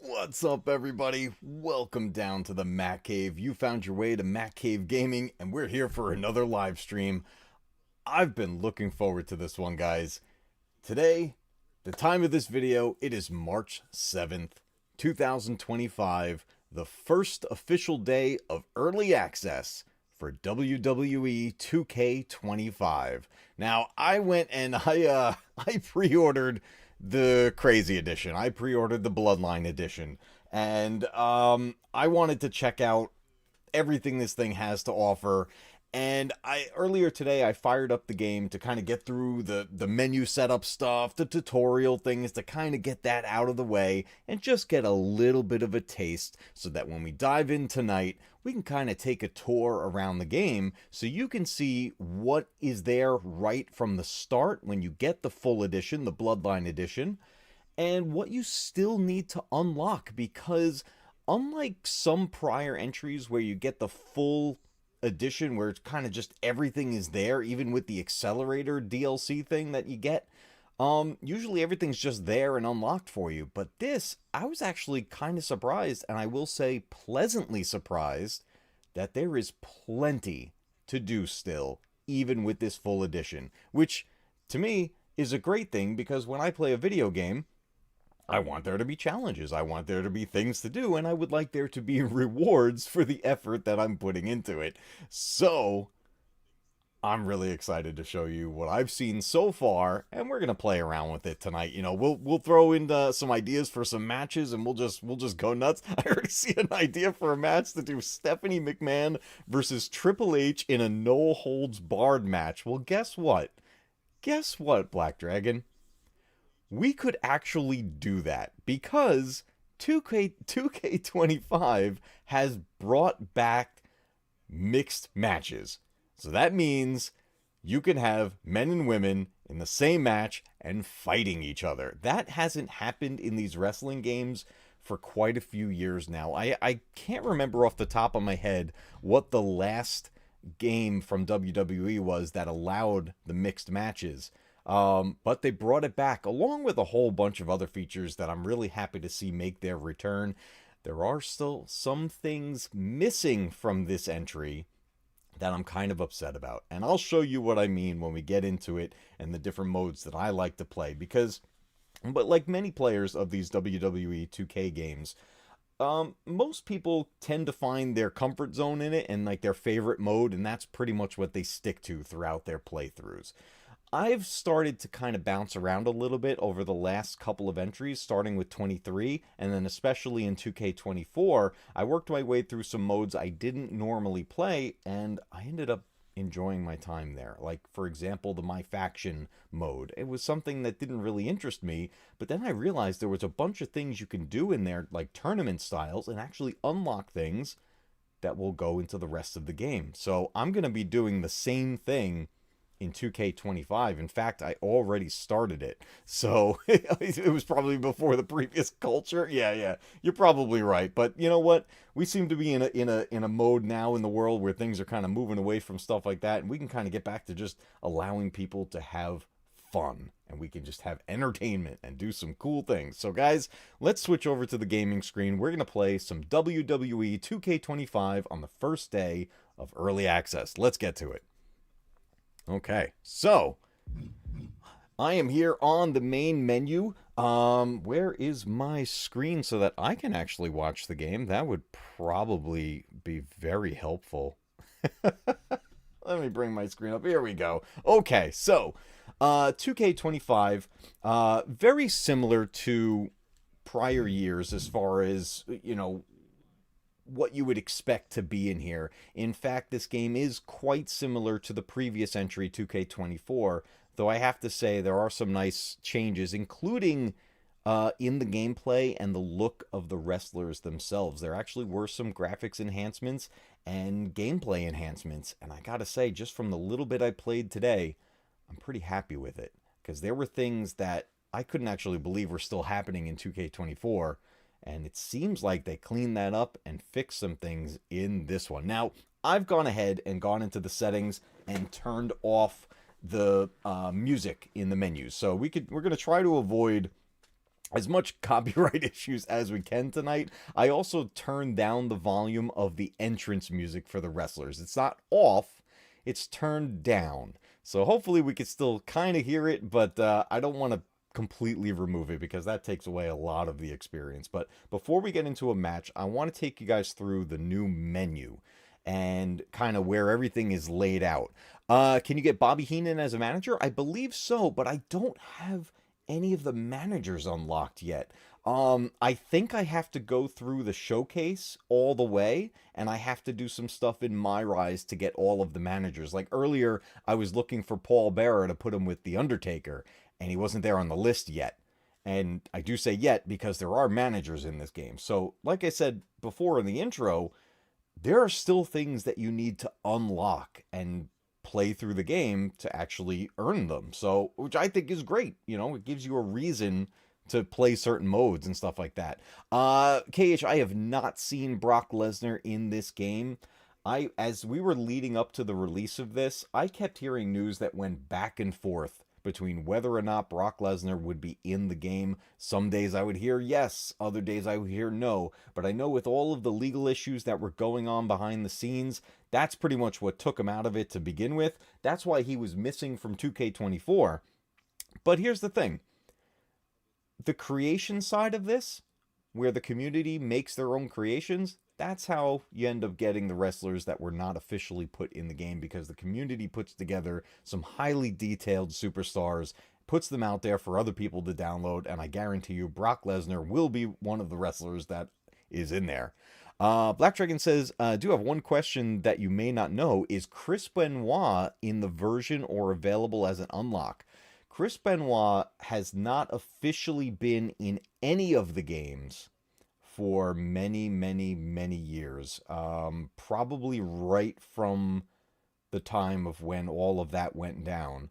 What's up, everybody? Welcome down to the Mac Cave. You found your way to Mac Cave Gaming, and we're here for another live stream. I've been looking forward to this one, guys. Today, the time of this video, it is March 7th, 2025, the first official day of early access for WWE 2K25. Now, I went and I pre-ordered the Crazy Edition. I pre-ordered the Bloodline Edition, and I wanted to check out everything this thing has to offer. And earlier today I fired up the game to kind of get through the menu setup stuff, the tutorial things, to kind of get that out of the way and just get a little bit of a taste so that when we dive in tonight, we can kind of take a tour around the game so you can see what is there right from the start when you get the full edition, the Bloodline Edition, and what you still need to unlock, because unlike some prior entries where you get the full edition where it's kind of just everything is there, even with the accelerator DLC thing that you get, usually everything's just there and unlocked for you. But this, I was actually kind of surprised, and I will say pleasantly surprised, that there is plenty to do still, even with this full edition, which to me is a great thing, because when I play a video game, I want there to be challenges, I want there to be things to do, and I would like there to be rewards for the effort that I'm putting into it. So, I'm really excited to show you what I've seen so far, and we're going to play around with it tonight. You know, we'll throw in some ideas for some matches, and we'll just go nuts. I already see an idea for a match to do Stephanie McMahon versus Triple H in a no-holds-barred match. Well, guess what? Guess what, Black Dragon? We could actually do that, because 2K25 has brought back mixed matches. So that means you can have men and women in the same match and fighting each other. That hasn't happened in these wrestling games for quite a few years now. I can't remember off the top of my head what the last game from WWE was that allowed the mixed matches. But they brought it back, along with a whole bunch of other features that I'm really happy to see make their return. There are still some things missing from this entry that I'm kind of upset about, and I'll show you what I mean when we get into it and the different modes that I like to play, but like many players of these WWE 2K games, most people tend to find their comfort zone in it and like their favorite mode, and that's pretty much what they stick to throughout their playthroughs. I've started to kind of bounce around a little bit over the last couple of entries, starting with 23, and then especially in 2K24, I worked my way through some modes I didn't normally play, and I ended up enjoying my time there. Like, for example, the My Faction mode. It was something that didn't really interest me, but then I realized there was a bunch of things you can do in there, like tournament styles, and actually unlock things that will go into the rest of the game. So I'm going to be doing the same thing in 2K25. In fact, I already started it. So it was probably before the previous culture. Yeah, you're probably right. But you know what? We seem to be in a mode now in the world where things are kind of moving away from stuff like that, and we can kind of get back to just allowing people to have fun, and we can just have entertainment and do some cool things. So guys, let's switch over to the gaming screen. We're going to play some WWE 2K25 on the first day of early access. Let's get to it. Okay, so I am here on the main menu. Where is my screen so that I can actually watch the game? That would probably be very helpful. Let me bring my screen up. Here we go. Okay, so 2K25, very similar to prior years as far as, you know, what you would expect to be in here. In fact, this game is quite similar to the previous entry, 2K24, though I have to say there are some nice changes, including in the gameplay and the look of the wrestlers themselves. There actually were some graphics enhancements and gameplay enhancements, and I gotta say, just from the little bit I played today, I'm pretty happy with it, because there were things that I couldn't actually believe were still happening in 2K24, and it seems like they cleaned that up and fixed some things in this one. Now, I've gone ahead and gone into the settings and turned off the music in the menus. So we're going to try to avoid as much copyright issues as we can tonight. I also turned down the volume of the entrance music for the wrestlers. It's not off, it's turned down. So hopefully we can still kind of hear it, but I don't want to completely remove it because that takes away a lot of the experience. But before we get into a match, I want to take you guys through the new menu and kind of where everything is laid out. Can you get Bobby Heenan as a manager? I believe so, but I don't have any of the managers unlocked yet. I think I have to go through the showcase all the way, and I have to do some stuff in My Rise to get all of the managers. Like earlier, I was looking for Paul Bearer to put him with the Undertaker, and he wasn't there on the list yet. And I do say yet because there are managers in this game. So, like I said before in the intro, there are still things that you need to unlock and play through the game to actually earn them. So, which I think is great. You know, it gives you a reason to play certain modes and stuff like that. KH, I have not seen Brock Lesnar in this game. As we were leading up to the release of this, I kept hearing news that went back and forth between whether or not Brock Lesnar would be in the game. Some days I would hear yes, other days I would hear no. But I know with all of the legal issues that were going on behind the scenes, that's pretty much what took him out of it to begin with. That's why he was missing from 2K24. But here's the thing. The creation side of this, where the community makes their own creations, that's how you end up getting the wrestlers that were not officially put in the game, because the community puts together some highly detailed superstars, puts them out there for other people to download, and I guarantee you Brock Lesnar will be one of the wrestlers that is in there. Black Dragon says, I do have one question that you may not know. Is Chris Benoit in the version or available as an unlock? Chris Benoit has not officially been in any of the games for many, many, many years. Probably right from the time of when all of that went down.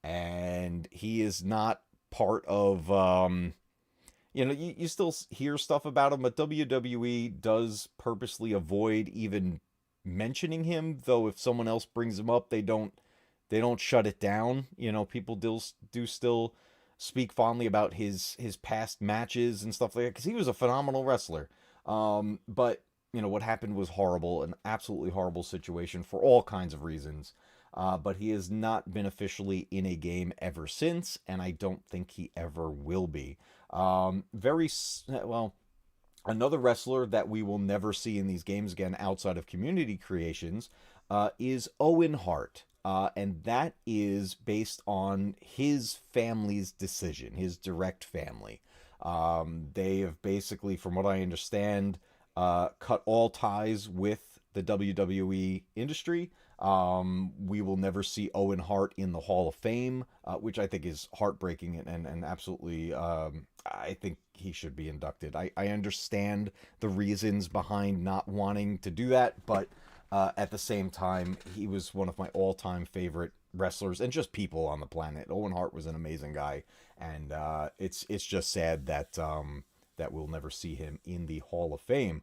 And he is not part of, you still hear stuff about him, but WWE does purposely avoid even mentioning him, though if someone else brings him up, they don't shut it down. People do still speak fondly about his past matches and stuff like that, because he was a phenomenal wrestler. But what happened was horrible, an absolutely horrible situation for all kinds of reasons. But he has not been officially in a game ever since, and I don't think he ever will be. Another wrestler that we will never see in these games again outside of community creations is Owen Hart. And that is based on his family's decision, his direct family. They have basically, from what I understand, cut all ties with the WWE industry. We will never see Owen Hart in the Hall of Fame, which I think is heartbreaking and absolutely, I think he should be inducted. I understand the reasons behind not wanting to do that, but at the same time, he was one of my all-time favorite wrestlers and just people on the planet. Owen Hart was an amazing guy, and it's just sad that that we'll never see him in the Hall of Fame.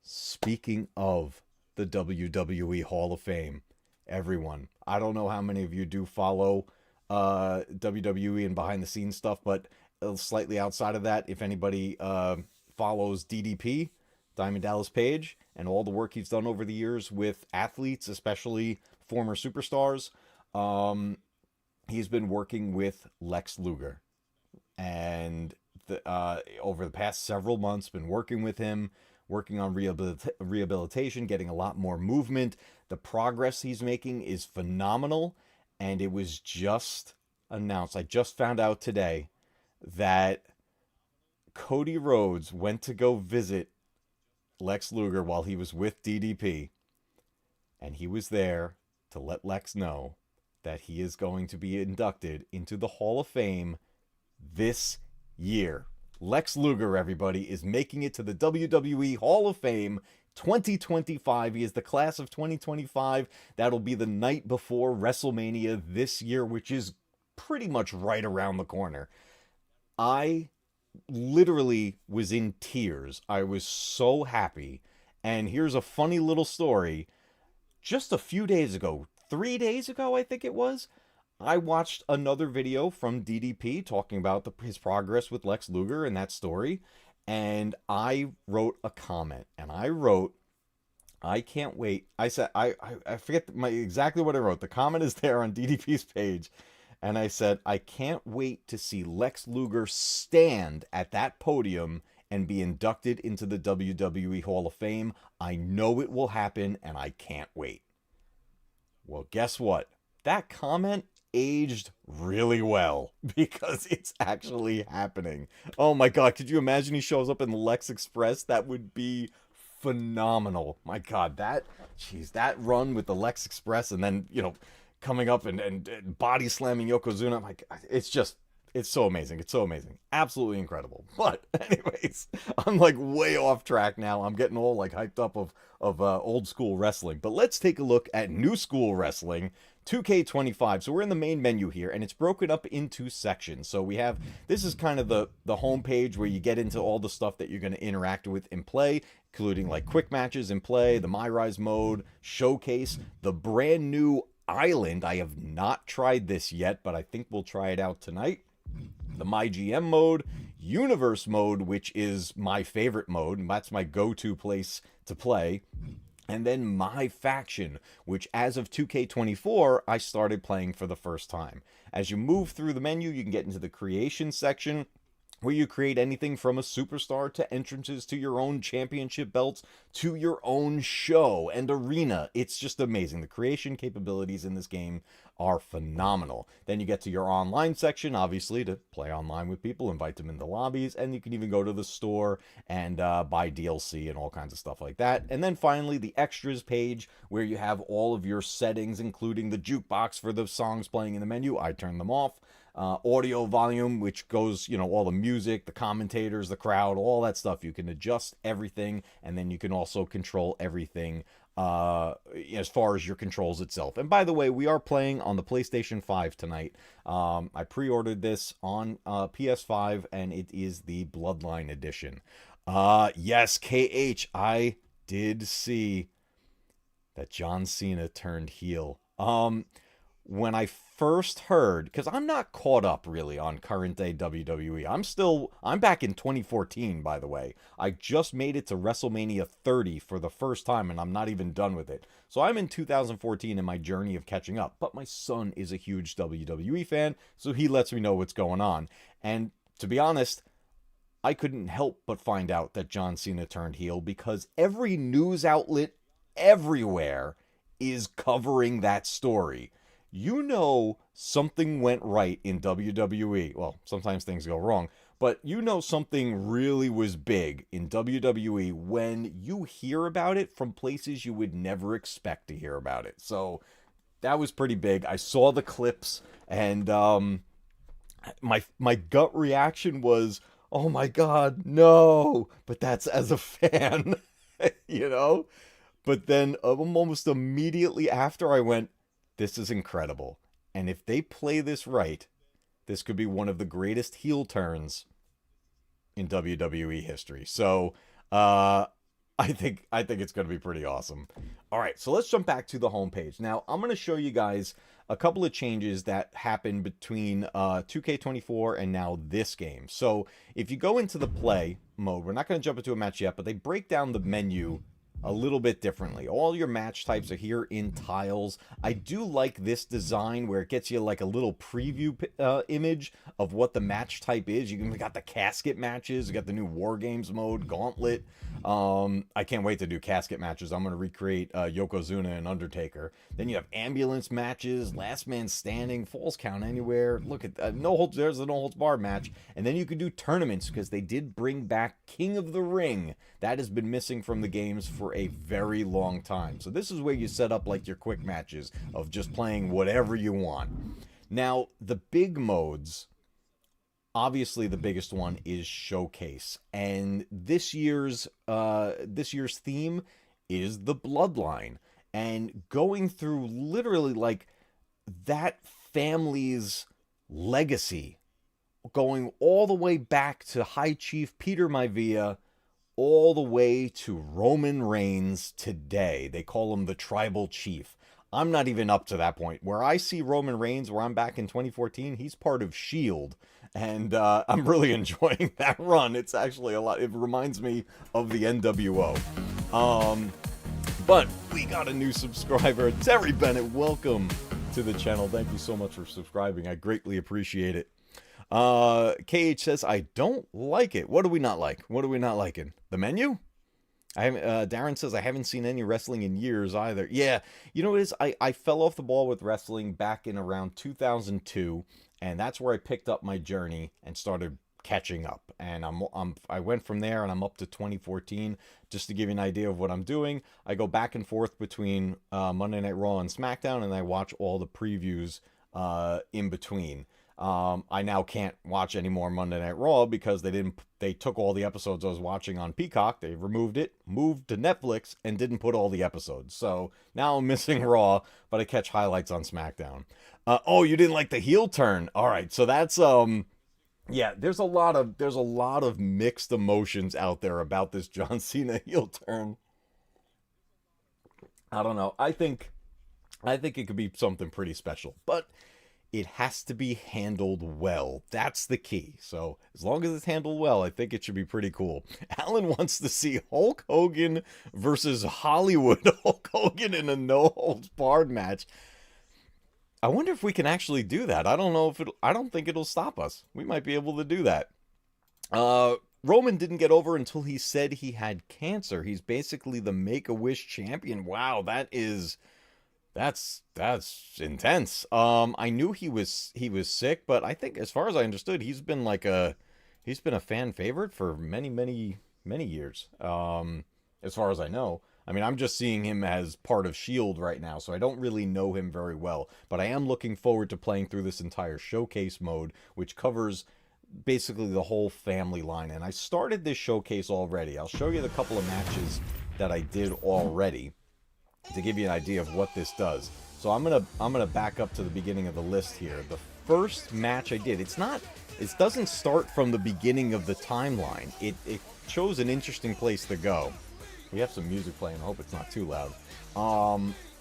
Speaking of the WWE Hall of Fame, everyone, I don't know how many of you do follow WWE and behind-the-scenes stuff, but slightly outside of that, if anybody follows DDP, Diamond Dallas Page, and all the work he's done over the years with athletes, especially former superstars, he's been working with Lex Luger. And over the past several months, been working with him, working on rehabilitation, getting a lot more movement. The progress he's making is phenomenal. And it was just announced, I just found out today, that Cody Rhodes went to go visit Lex Luger while he was with DDP, and he was there to let Lex know that he is going to be inducted into the Hall of Fame this year. Lex Luger, everybody, is making it to the WWE Hall of Fame 2025. He is the class of 2025. That'll be the night before WrestleMania this year, which is pretty much right around the corner. I literally was in tears. I was so happy. And here's a funny little story. Just a few days ago, 3 days ago, I think it was, I watched another video from DDP talking about his progress with Lex Luger and that story, and I wrote a comment, and I wrote, I can't wait. I said, I forget exactly what I wrote. The comment is there on DDP's page, and I said, I can't wait to see Lex Luger stand at that podium and be inducted into the WWE Hall of Fame. I know it will happen, and I can't wait. Well, guess what? That comment aged really well because it's actually happening. Oh my God, could you imagine he shows up in the Lex Express? That would be phenomenal. My God, that run with the Lex Express and then, coming up and body slamming Yokozuna. Like, it's so amazing. It's so amazing. Absolutely incredible. But anyways, I'm like way off track now. I'm getting all like hyped up of old school wrestling. But let's take a look at new school wrestling, 2K25. So we're in the main menu here, and it's broken up into sections. So this is kind of the home page where you get into all the stuff that you're going to interact with in play, including like quick matches in play, the My Rise mode, showcase, the brand new island. I have not tried this yet, but I think we'll try it out tonight. The My GM mode, Universe mode, which is my favorite mode, and that's my go-to place to play. And then My Faction, which as of 2K24, I started playing for the first time. As you move through the menu, you can get into the creation section, where you create anything from a superstar to entrances to your own championship belts to your own show and arena. It's just amazing. The creation capabilities in this game are phenomenal. Then you get to your online section, obviously, to play online with people, invite them into lobbies, and you can even go to the store and buy DLC and all kinds of stuff like that. And then finally, the extras page, where you have all of your settings, including the jukebox for the songs playing in the menu. I turn them off. Audio volume, which goes, all the music, the commentators, the crowd, all that stuff. You can adjust everything, and then you can also control everything as far as your controls itself. And by the way, we are playing on the PlayStation 5 tonight. I pre-ordered this on PS5, and it is the Bloodline edition. Yes, KH, I did see that John Cena turned heel. When I first heard, because I'm not caught up really on current day WWE. I'm back in 2014, by the way. I just made it to WrestleMania 30 for the first time, and I'm not even done with it. So I'm in 2014 in my journey of catching up. But my son is a huge WWE fan, so he lets me know what's going on. And to be honest, I couldn't help but find out that John Cena turned heel because every news outlet everywhere is covering that story. Something went right in WWE. Well, sometimes things go wrong, but something really was big in WWE when you hear about it from places you would never expect to hear about it. So that was pretty big. I saw the clips, and my gut reaction was, "Oh my God, no!" But that's as a fan, But then almost immediately after, I went, this is incredible. And if they play this right, this could be one of the greatest heel turns in WWE history. So, I think it's going to be pretty awesome. All right, so let's jump back to the homepage. Now, I'm going to show you guys a couple of changes that happened between 2K24 and now this game. So, if you go into the play mode, we're not going to jump into a match yet, but they break down the menu a little bit differently. All your match types are here in tiles. I do like this design where it gets you like a little preview image of what the match type is. You got the casket matches, you got the new War Games mode, Gauntlet. I can't wait to do casket matches. I'm going to recreate Yokozuna and Undertaker. Then you have ambulance matches, last man standing, falls count anywhere. Look at there's the no holds barred match. And then you can do tournaments because they did bring back King of the Ring. That has been missing from the games for a very long time. So this is where you set up like your quick matches of just playing whatever you want. Now, the big modes, obviously the biggest one is Showcase. And this year's theme is the Bloodline. And going through literally like that family's legacy, going all the way back to High Chief Peter Maivia, all the way to Roman Reigns today. They call him the Tribal Chief. I'm not even up to that point. Where I see Roman Reigns, where I'm back in 2014, he's part of Shield, and I'm really enjoying that run. It's actually a lot. It reminds me of the NWO. But we got a new subscriber, Terry Bennett. Welcome to the channel. Thank you so much for subscribing. I greatly appreciate it. KH says, I don't like it. What do we not like? What are we not liking? The menu? Darren says, I haven't seen any wrestling in years either. Yeah, you know what it is? I fell off the ball with wrestling back in around 2002, and that's where I picked up my journey and started catching up. And I went from there, and I'm up to 2014. Just to give you an idea of what I'm doing, I go back and forth between Monday Night Raw and SmackDown, and I watch all the previews in between. I now can't watch any more Monday Night Raw because they took all the episodes I was watching on Peacock. They removed it, moved to Netflix, and didn't put all the episodes. So now I'm missing Raw, but I catch highlights on SmackDown. Oh, you didn't like the heel turn? All right, so that's yeah, there's a lot of mixed emotions out there about this John Cena heel turn. I don't know. I think it could be something pretty special, but it has to be handled well. That's the key. So as long as it's handled well, I think it should be pretty cool. Alan wants to see Hulk Hogan versus Hollywood Hulk Hogan in a no-holds-barred match. I wonder if we can actually do that. I don't know if I don't think it'll stop us. We might be able to do that. Roman didn't get over until he said he had cancer. He's basically the Make-A-Wish champion. Wow, that's intense. I knew he was sick, but I think as far as I understood, he's been a fan favorite for many years. As far as I know. I mean, I'm just seeing him as part of Shield right now, so I don't really know him very well, but I am looking forward to playing through this entire showcase mode, which covers basically the whole family line. And I started this showcase already. I'll show you the couple of matches that I did already to give you an idea of what this does. So I'm gonna back up to the beginning of the list here. The first match I did, it doesn't start from the beginning of the timeline. It chose an interesting place to go. We have some music playing. I hope it's not too loud.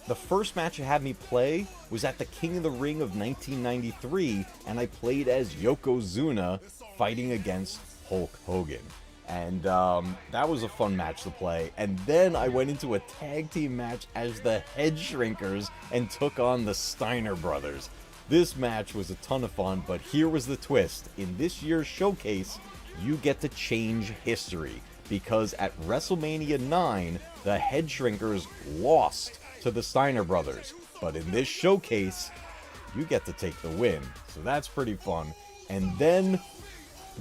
The first match it had me play was at the King of the Ring of 1993, and I played as Yokozuna fighting against Hulk Hogan. And that was a fun match to play. And then I went into a tag team match as the Head Shrinkers and took on the Steiner Brothers. This match was a ton of fun, but here was the twist. In this year's showcase, you get to change history, because at WrestleMania 9, the Head Shrinkers lost to the Steiner Brothers. But in this showcase, you get to take the win. So that's pretty fun. And then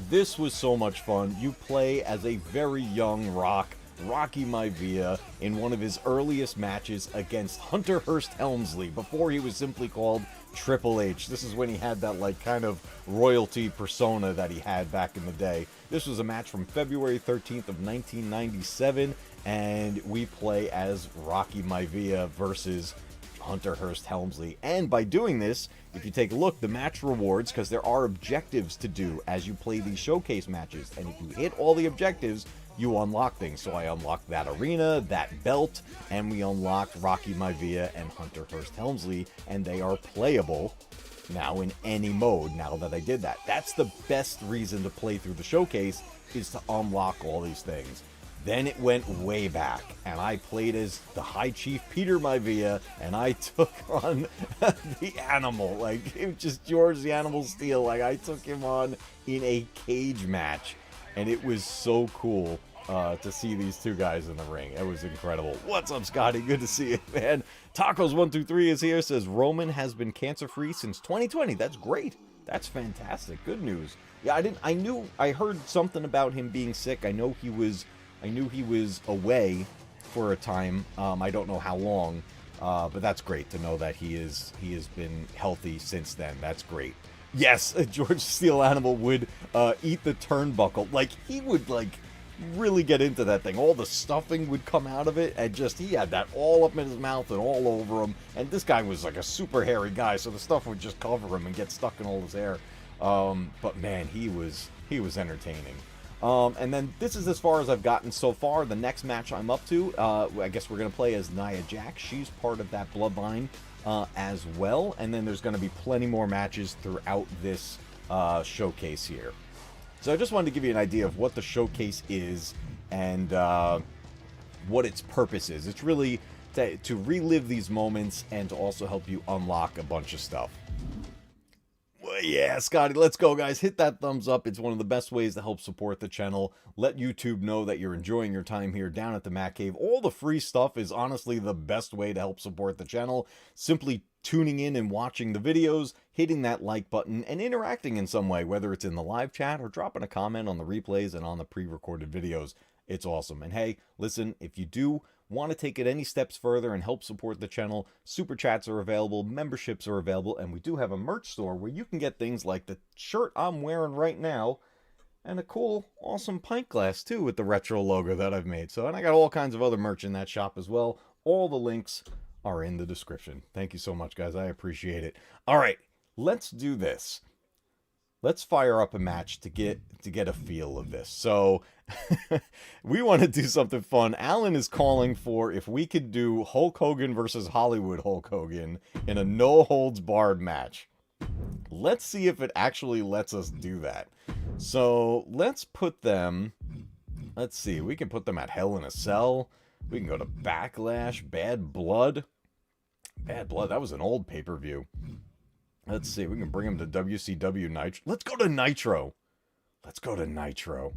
this was so much fun. You play as a very young Rocky Maivia, in one of his earliest matches against Hunter Hearst Helmsley, before he was simply called Triple H. This is when he had that kind of royalty persona that he had back in the day. This was a match from February 13th of 1997, and we play as Rocky Maivia versus Hunter Hearst Helmsley. And by doing this, if you take a look, the match rewards, because there are objectives to do as you play these showcase matches, and if you hit all the objectives, you unlock things. So I unlocked that arena, that belt, and we unlocked Rocky Maivia and Hunter Hearst Helmsley, and they are playable now in any mode now that I did that. That's the best reason to play through the showcase, is to unlock all these things. Then it went way back, and I played as the High Chief Peter Maivia, and I took on the Animal, just George the Animal Steel. I took him on in a cage match, and it was so cool to see these two guys in the ring. It was incredible. What's up, Scotty? Good to see you, man. Tacos123 is here, says Roman has been cancer-free since 2020. That's great. That's fantastic. Good news. Yeah, I heard something about him being sick. I knew he was away for a time. I don't know how long, but that's great to know that he has been healthy since then. That's great. Yes, George Steel Animal would eat the turnbuckle. He would really get into that thing. All the stuffing would come out of it, and he had that all up in his mouth and all over him. And this guy was a super hairy guy, so the stuff would just cover him and get stuck in all his hair. But man, he was entertaining. And then this is as far as I've gotten so far. The next match I'm up to, I guess we're going to play as Nia Jax. She's part of that Bloodline as well. And then there's going to be plenty more matches throughout this showcase here. So I just wanted to give you an idea of what the showcase is and what its purpose is. It's really to relive these moments and to also help you unlock a bunch of stuff. Well, yeah, Scotty, let's go, guys. Hit that thumbs up. It's one of the best ways to help support the channel. Let YouTube know that you're enjoying your time here down at the Mac Cave. All the free stuff is honestly the best way to help support the channel. Simply tuning in and watching the videos, hitting that like button, and interacting in some way, whether it's in the live chat or dropping a comment on the replays and on the pre-recorded videos. It's awesome. And hey, listen, if you do want to take it any steps further and help support the channel, super chats are available, memberships are available, and we do have a merch store where you can get things like the shirt I'm wearing right now and a cool, awesome pint glass too with the retro logo that I've made. So, and I got all kinds of other merch in that shop as well. All the links are in the description. Thank you so much, guys. I appreciate it. All right, let's do this. Let's fire up a match to get a feel of this. So we want to do something fun. Alan is calling for if we could do Hulk Hogan versus Hollywood Hulk Hogan in a no-holds-barred match. Let's see if it actually lets us do that. So let's put them... Let's see. We can put them at Hell in a Cell. We can go to Backlash, Bad Blood. Bad Blood, that was an old pay-per-view. Let's see, we can bring him to WCW Nitro. Let's go to Nitro. Let's go to Nitro.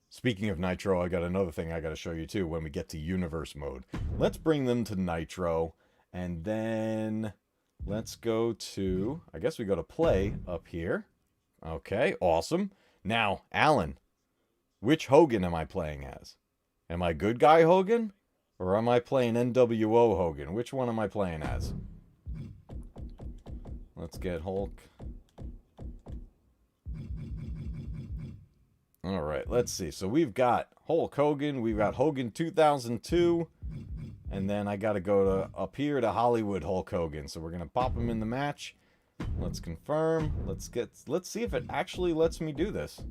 Speaking of Nitro, I got another thing I got to show you too when we get to Universe mode. Let's bring them to Nitro. And then let's go to, I guess we go to play up here. Okay, awesome. Now, Alan, which Hogan am I playing as? Am I good guy Hogan? Or am I playing NWO Hogan? Which one am I playing as? Let's get Hulk. Alright, let's see. So we've got Hulk Hogan. We've got Hogan 2002. And then I got to go to up here to Hollywood Hulk Hogan. So we're going to pop him in the match. Let's confirm. Let's see if it actually lets me do this.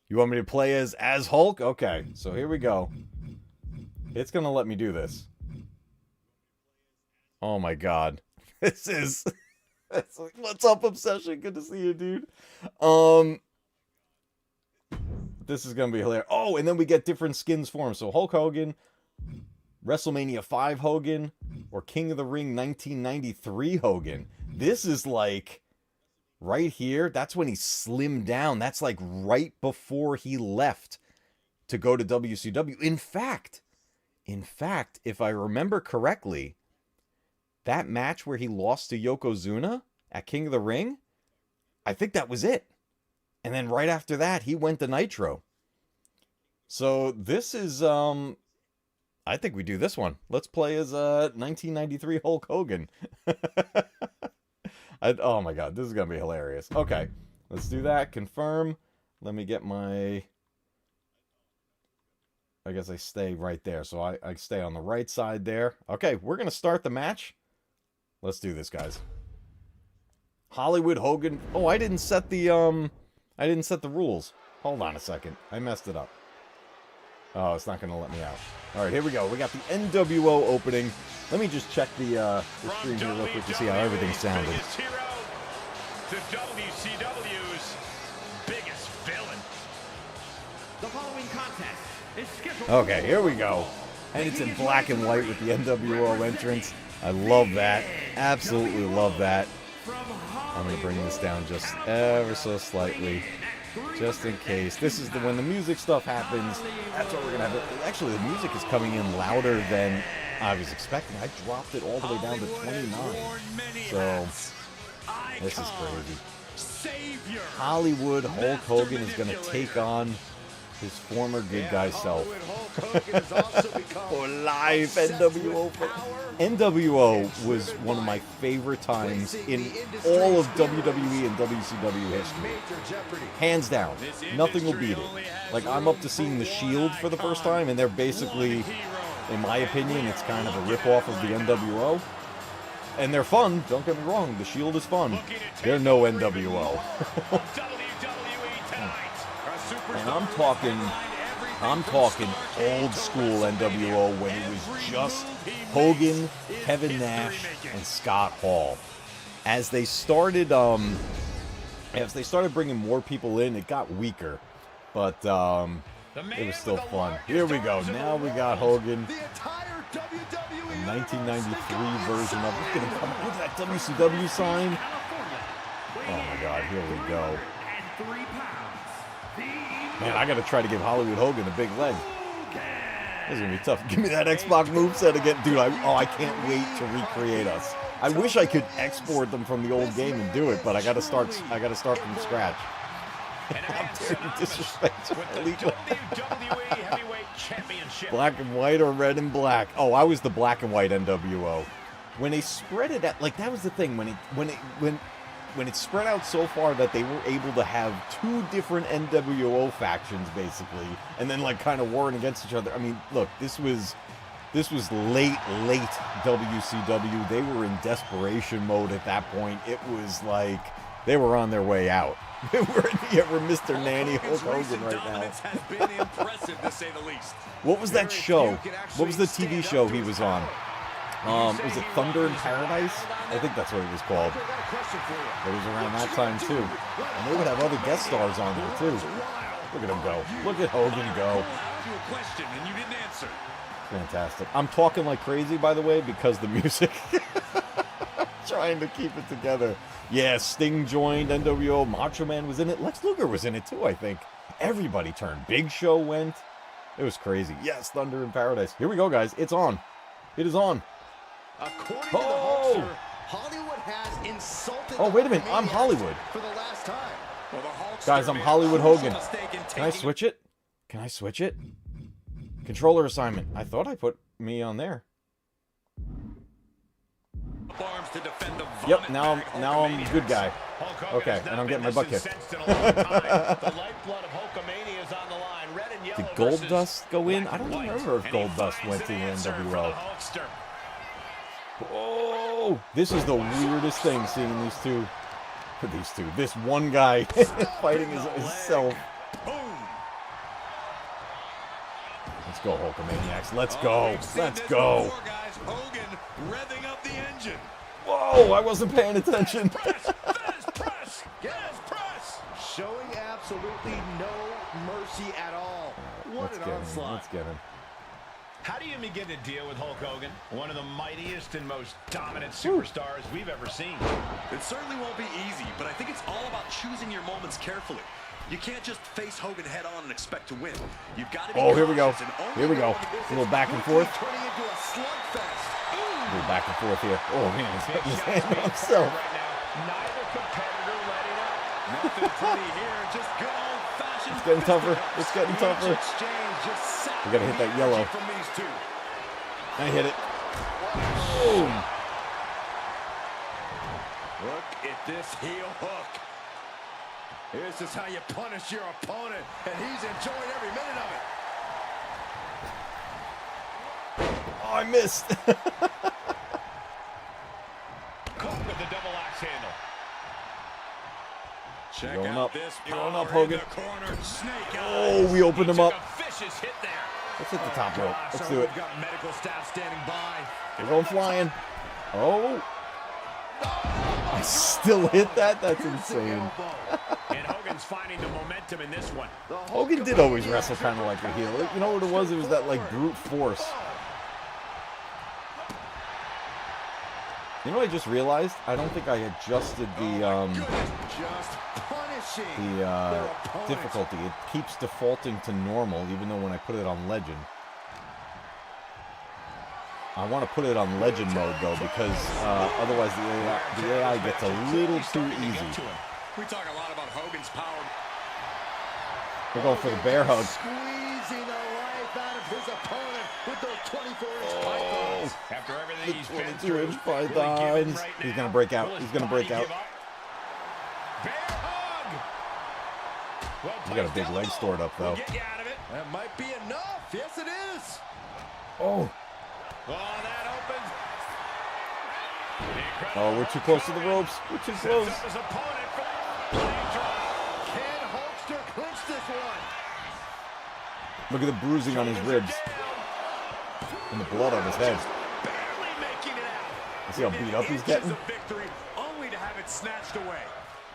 You want me to play as Hulk? Okay, so here we go. It's going to let me do this. Oh my god. This is... What's up, Obsession? Good to see you, dude. This is going to be hilarious. Oh, and then we get different skins for him. So Hulk Hogan, WrestleMania 5 Hogan, or King of the Ring 1993 Hogan. This is like... Right here, that's when he slimmed down. That's like right before he left to go to WCW. In fact, if I remember correctly... That match where he lost to Yokozuna at King of the Ring, I think that was it. And then right after that, he went to Nitro. So this is, I think we do this one. Let's play as 1993 Hulk Hogan. Oh my god, this is going to be hilarious. Okay, let's do that. Confirm. Let me get my... I guess I stay right there. So I stay on the right side there. Okay, we're going to start the match. Let's do this, guys. Hollywood Hogan. Oh, I didn't set the rules. Hold on a second. I messed it up. Oh, it's not going to let me out. All right, here we go. We got the NWO opening. Let me just check the screen here real quick to see how everything sounded. To WCW's biggest villain. The following contest is scheduled. Okay, here we go. And it's in black and white with the NWO entrance. I love that. Absolutely love that. I'm going to bring this down just ever so slightly. Just in case. This is when the music stuff happens. That's what we're going to have. Actually, the music is coming in louder than I was expecting. I dropped it all the way down to 29. So, this is crazy. Hollywood Hulk Hogan is going to take on his former good guy self. For life, NWO. NWO was one of my favorite times in all of WWE and WCW history. Hands down. Nothing will beat it. Like, I'm up to seeing The Shield for the first time, and they're basically, in my opinion, it's kind of a rip-off of the NWO. And they're fun, don't get me wrong, The Shield is fun. They're no NWO. And I'm talking old school NWO when it was just Hogan, Kevin Nash, and Scott Hall. As they started bringing more people in, it got weaker, but it was still fun. Here we go. Now we got Hogan. The 1993 version of it. Look at that WCW sign. Oh my God, here we go. Man, I gotta try to give Hollywood Hogan a big leg. This is gonna be tough. Give me that Xbox moveset again. Dude, I can't wait to recreate us. I wish I could export them from the old game and do it, but I gotta start from scratch. How dare you disrespect Black and white or red and black? Oh, I was the black and white NWO. When they spread it out, like that was the thing. When it spread out so far that they were able to have two different NWO factions basically, and then like kind of warring against each other. I mean, look, this was late WCW. They were in desperation mode at that point. It was like they were on their way out. We're Mr. Nanny Hulk Hogan right now. Has been impressive, to say the least. What was that show? What was the TV show he was on? Was it Thunder in Paradise? I think that's what it was called. It was around that time too. And they would have other guest stars on there too. Look at him go. Look at Hogan go. Fantastic. I'm talking like crazy, by the way, because the music. Trying to keep it together. Yeah, Sting joined NWO. Macho Man was in it. Lex Luger was in it too, I think. Everybody turned. Big Show went. It was crazy. Yes, Thunder in Paradise. Here we go, guys. It's on. It is on. According to the Hulkster, Hollywood has insulted. Oh, wait a minute. I'm Hollywood. For the last time. Well, guys, I'm Hollywood Hogan. Can I switch it? Can I switch it? Controller assignment. I thought I put me on there. Yep, now I'm a good guy. Okay, and I'm getting my butt kicked. Did Gold Dust go in? I don't remember if Gold Dust went to the NWO. Oh, this is the weirdest thing, seeing this one guy fighting himself. Let's go, Hulkamaniacs. Let's go. Let's go. Whoa, I wasn't paying attention. Showing absolutely no mercy at all. What an onslaught. Let's get him. How do you begin to deal with Hulk Hogan? One of the mightiest and most dominant superstars we've ever seen. It certainly won't be easy, but I think it's all about choosing your moments carefully. You can't just face Hogan head on and expect to win. You've got to be here we go. Here we go. A little back and forth. A little back and forth here. Oh, man, he's putting his hand on himself. Neither competitor letting up. Nothing pretty here, just good old-fashioned. It's getting tougher. It's getting tougher. We gotta hit that yellow. I hit it. Boom. Look at this heel hook. This is how you punish your opponent, and he's enjoying every minute of it. Oh, I missed. Caught with the double axe handle. Check going out up. This going up, Hogan. Oh, we opened him up. Vicious hit there. Let's hit the top rope. Let's do it. We've got medical staff standing by. We're going flying. Oh. I still hit that? That's insane. And Hogan's finding the momentum in this one. Hogan did always wrestle kind of like a heel. You know what it was? It was that like brute force. You know what I just realized? I don't think I adjusted the difficulty. It keeps defaulting to normal, even though when I put it on legend. I want to put it on legend mode though, because otherwise the AI gets a little too easy. We talk a lot about Hogan's power. We're going for the bear hug. Squeezing the life out of his opponent with those 24-inch pythons. After everything he's been 22-inch pythons. He's gonna break out. He's gonna break out. Bear hug. He got a big leg stored up though. Get you out of it. That might be enough. Yes, it is. Oh. Oh, that opens. Oh, we're too close to the ropes. We're too close. Can Hulkster clinch this one? Look at the bruising on his ribs. And the blood on his head. Barely making it out. See how beat up he's getting? Victory, only to have it snatched away.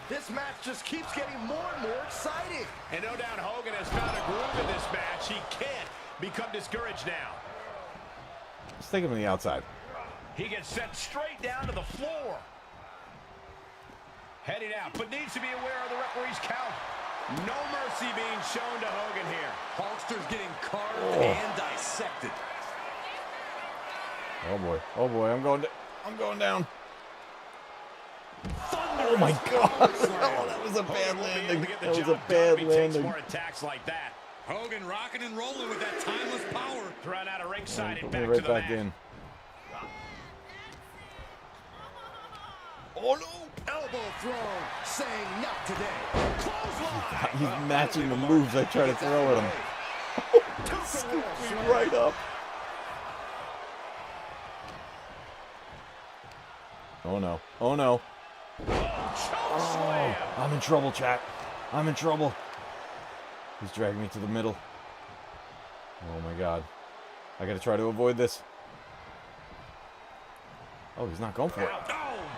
This match just keeps getting more and more exciting. And no doubt Hogan has found a groove in this match. He can't become discouraged now. Let's take him to the outside. He gets sent straight down to the floor. Heading out, but needs to be aware of the referee's count. No mercy being shown to Hogan here. Hulkster's getting carved and dissected. Oh boy. Oh boy. I'm going down. Oh my God. Oh, that was a bad landing. That was a bad landing. More attacks like that. Hogan rocking and rolling with that timeless power. Thrown out of ringside and Put me back to the right back mat. in. Oh no! Elbow thrown, saying not today. Clothesline. He's matching the moves I try to throw at him. Scoops me right up. Oh no. Oh no. Oh, I'm in trouble, chat. I'm in trouble. He's dragging me to the middle. Oh my God. I gotta try to avoid this. Oh, he's not going for it. Oh,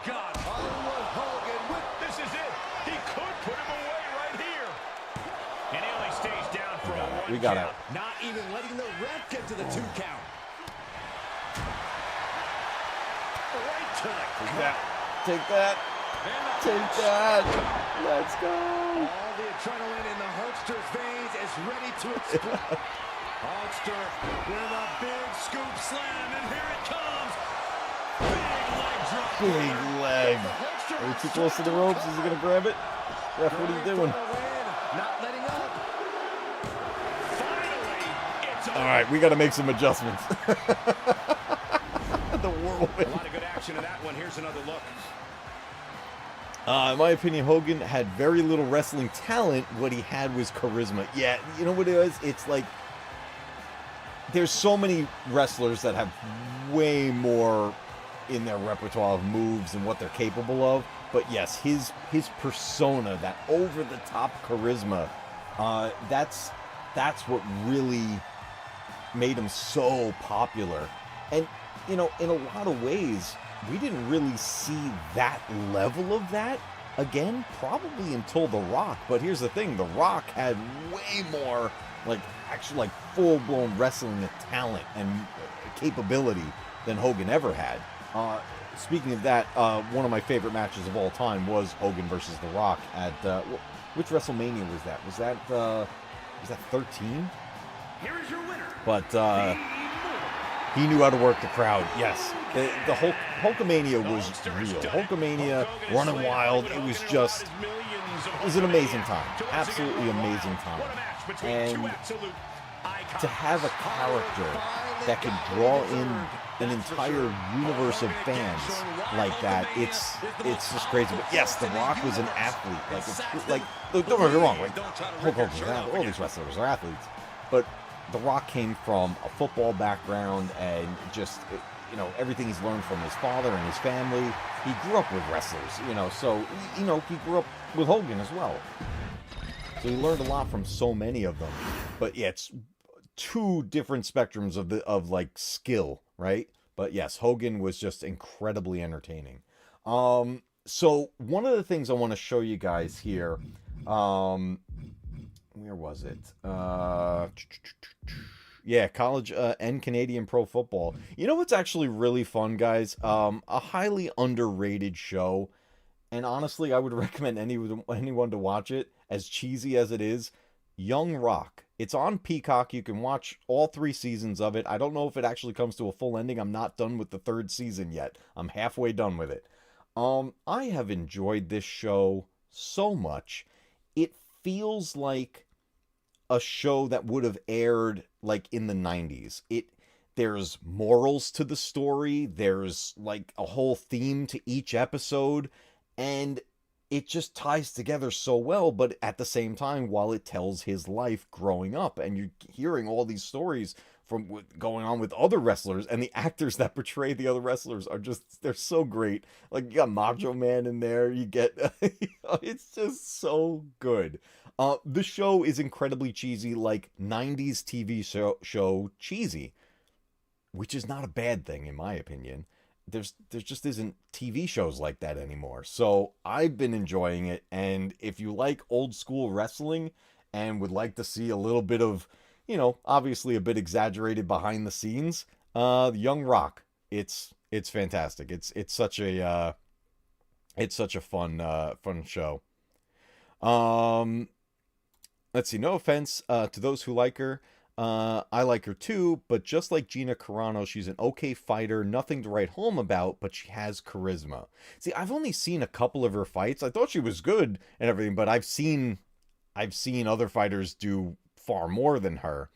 God. Onward Hogan with This is it. He could put him away right here. And he only stays down for a one We got count. out. not even letting the ref get to the 2 count. Right to the Take that. Take that. Take that. Let's go. All the adrenaline in the Hulkster's veins is ready to explode. Hulkster with a big scoop slam, and here it comes. Big leg drop. Big leg. Are we too close to the ropes? Is he going to grab it? Ref, what are you doing? Not letting up. Finally, it's over. All right, we got to make some adjustments. The whirlwind. A lot of good action in that one. Here's another look. In my opinion, Hogan had very little wrestling talent. What he had was charisma. Yeah, you know what it is? It's like there's so many wrestlers that have way more in their repertoire of moves and what they're capable of. But yes, his persona, that over-the-top charisma, that's what really made him so popular. And, you know, in a lot of ways, we didn't really see that level of that again, probably until The Rock. But here's the thing, The Rock had way more, like, actual, like, full-blown wrestling talent and capability than Hogan ever had. Speaking of that, one of my favorite matches of all time was Hogan versus The Rock at, which WrestleMania was that? Was that 13? Here is your winner. But, he knew how to work the crowd, yes. The Hulkamania was real. Hulkamania, running wild, it was just, it was an amazing time. Absolutely amazing time. And to have a character that could draw in an entire universe of fans like that, it's just crazy. But yes, The Rock was an athlete. Don't get me wrong, like, Hulk Hogan, all these wrestlers are athletes. But The Rock came from a football background and just, you know, everything he's learned from his father and his family. He grew up with wrestlers, you know, so, you know, he grew up with Hogan as well. So he learned a lot from so many of them. But yeah, it's two different spectrums of like skill, right? But yes, Hogan was just incredibly entertaining. So one of the things I want to show you guys here, where was it? Yeah, college and Canadian pro football. You know what's actually really fun, guys? A highly underrated show. And honestly, I would recommend anyone to watch it, as cheesy as it is. Young Rock. It's on Peacock. You can watch all 3 seasons of it. I don't know if it actually comes to a full ending. I'm not done with the 3rd season yet. I'm halfway done with it. I have enjoyed this show so much. It feels like a show that would have aired like in the 90s. There's morals to the story. There's like a whole theme to each episode. And it just ties together so well, but at the same time, while it tells his life growing up, and you're hearing all these stories from going on with other wrestlers, and the actors that portray the other wrestlers are just, they're so great. Like, you got Macho Man in there, you get, it's just so good. The show is incredibly cheesy, like 90s TV show cheesy, which is not a bad thing in my opinion. There just isn't TV shows like that anymore. So I've been enjoying it, and if you like old school wrestling and would like to see a little bit of, obviously a bit exaggerated behind the scenes, Young Rock, it's fantastic. It's such a fun show. Let's see. No offense to those who like her. I like her too, but just like Gina Carano, she's an okay fighter, nothing to write home about, but she has charisma. See, I've only seen a couple of her fights. I thought she was good and everything, but I've seen other fighters do far more than her.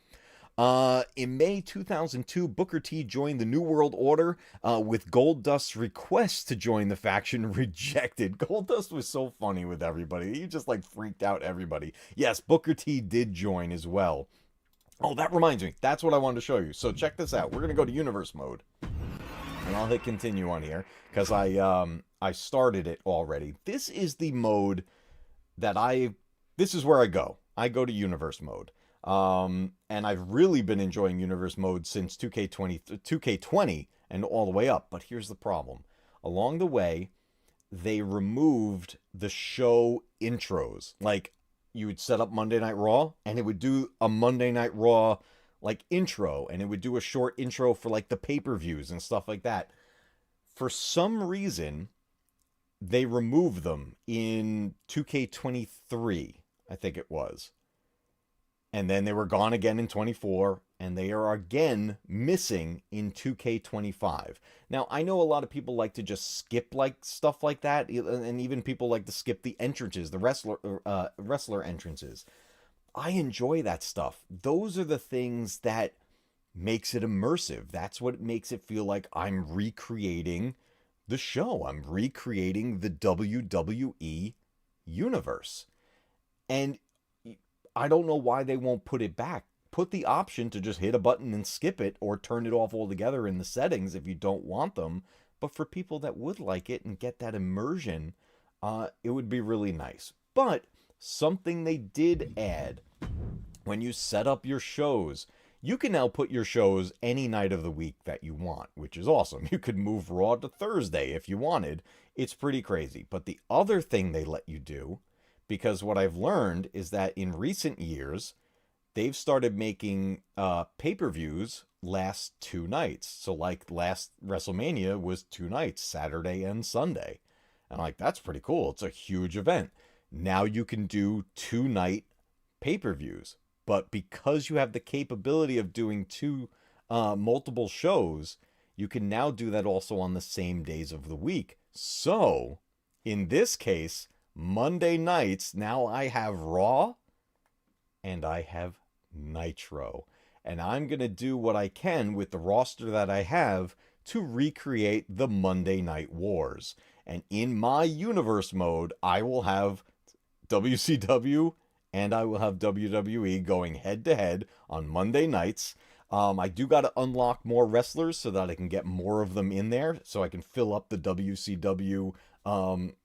In May 2002, Booker T joined the New World Order with Goldust's request to join the faction rejected. Goldust was so funny with everybody. He just like freaked out everybody. Yes, Booker T did join as well. Oh, that reminds me. That's what I wanted to show you. So check this out. We're going to go to universe mode. And I'll hit continue on here because I started it already. This is the mode that this is where I go. I go to universe mode. And I've really been enjoying universe mode since 2K20 and all the way up. But here's the problem. Along the way, they removed the show intros. Like, you would set up Monday Night Raw, and it would do a Monday Night Raw, like, intro, and it would do a short intro for, like, the pay-per-views and stuff like that. For some reason, they removed them in 2K23, I think it was. And then they were gone again in 24, and they are again missing in 2K25. Now, I know a lot of people like to just skip like stuff like that, and even people like to skip the entrances, the wrestler entrances. I enjoy that stuff. Those are the things that makes it immersive. That's what makes it feel like I'm recreating the show. I'm recreating the WWE universe. And I don't know why they won't put it back. Put the option to just hit a button and skip it, or turn it off altogether in the settings if you don't want them. But for people that would like it and get that immersion, it would be really nice. But something they did add, when you set up your shows, you can now put your shows any night of the week that you want, which is awesome. You could move Raw to Thursday if you wanted. It's pretty crazy. But the other thing they let you do, because what I've learned is that in recent years, they've started making pay-per-views last 2 nights. So like last WrestleMania was 2 nights, Saturday and Sunday. And I'm like, that's pretty cool. It's a huge event. Now you can do 2-night pay-per-views. But because you have the capability of doing multiple shows, you can now do that also on the same days of the week. So in this case, Monday nights, now I have Raw and I have Nitro. And I'm going to do what I can with the roster that I have to recreate the Monday Night Wars. And in my universe mode, I will have WCW and I will have WWE going head to head on Monday nights. I do got to unlock more wrestlers so that I can get more of them in there, so I can fill up the WCW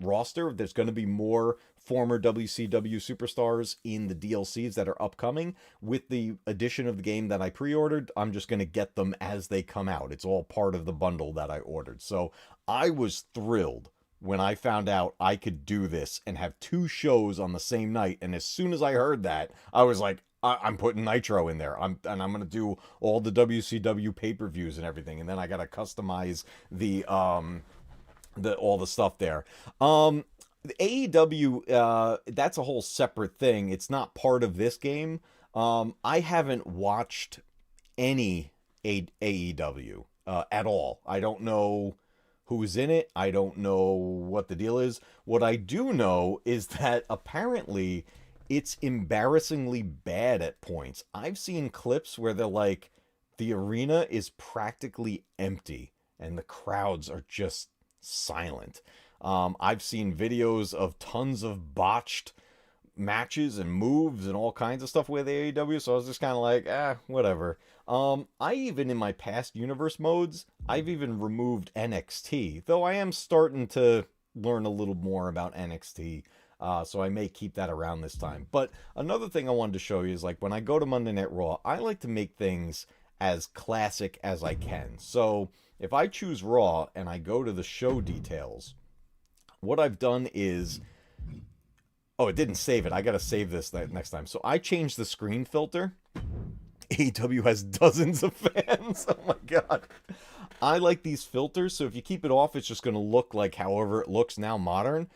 roster. There's going to be more former WCW superstars in the DLCs that are upcoming. With the addition of the game that I pre-ordered, I'm just going to get them as they come out. It's all part of the bundle that I ordered. So I was thrilled when I found out I could do this and have 2 shows on the same night. And as soon as I heard that, I was like, I'm putting Nitro in there. I'm going to do all the WCW pay-per-views and everything. And then I got to customize the all the stuff there. The AEW, that's a whole separate thing. It's not part of this game. I haven't watched any AEW at all. I don't know who's in it. I don't know what the deal is. What I do know is that apparently it's embarrassingly bad at points. I've seen clips where they're like, the arena is practically empty and the crowds are just silent. I've seen videos of tons of botched matches and moves and all kinds of stuff with AEW, so I was just kind of like, whatever. I even, in my past universe modes, I've even removed NXT, though I am starting to learn a little more about NXT, so I may keep that around this time. But another thing I wanted to show you is, like, when I go to Monday Night Raw, I like to make things as classic as I can. So if I choose Raw and I go to the show details, what I've done is... Oh, it didn't save it. I got to save this next time. So I changed the screen filter. AEW has dozens of fans. Oh my God. I like these filters. So if you keep it off, it's just going to look like however it looks now, modern.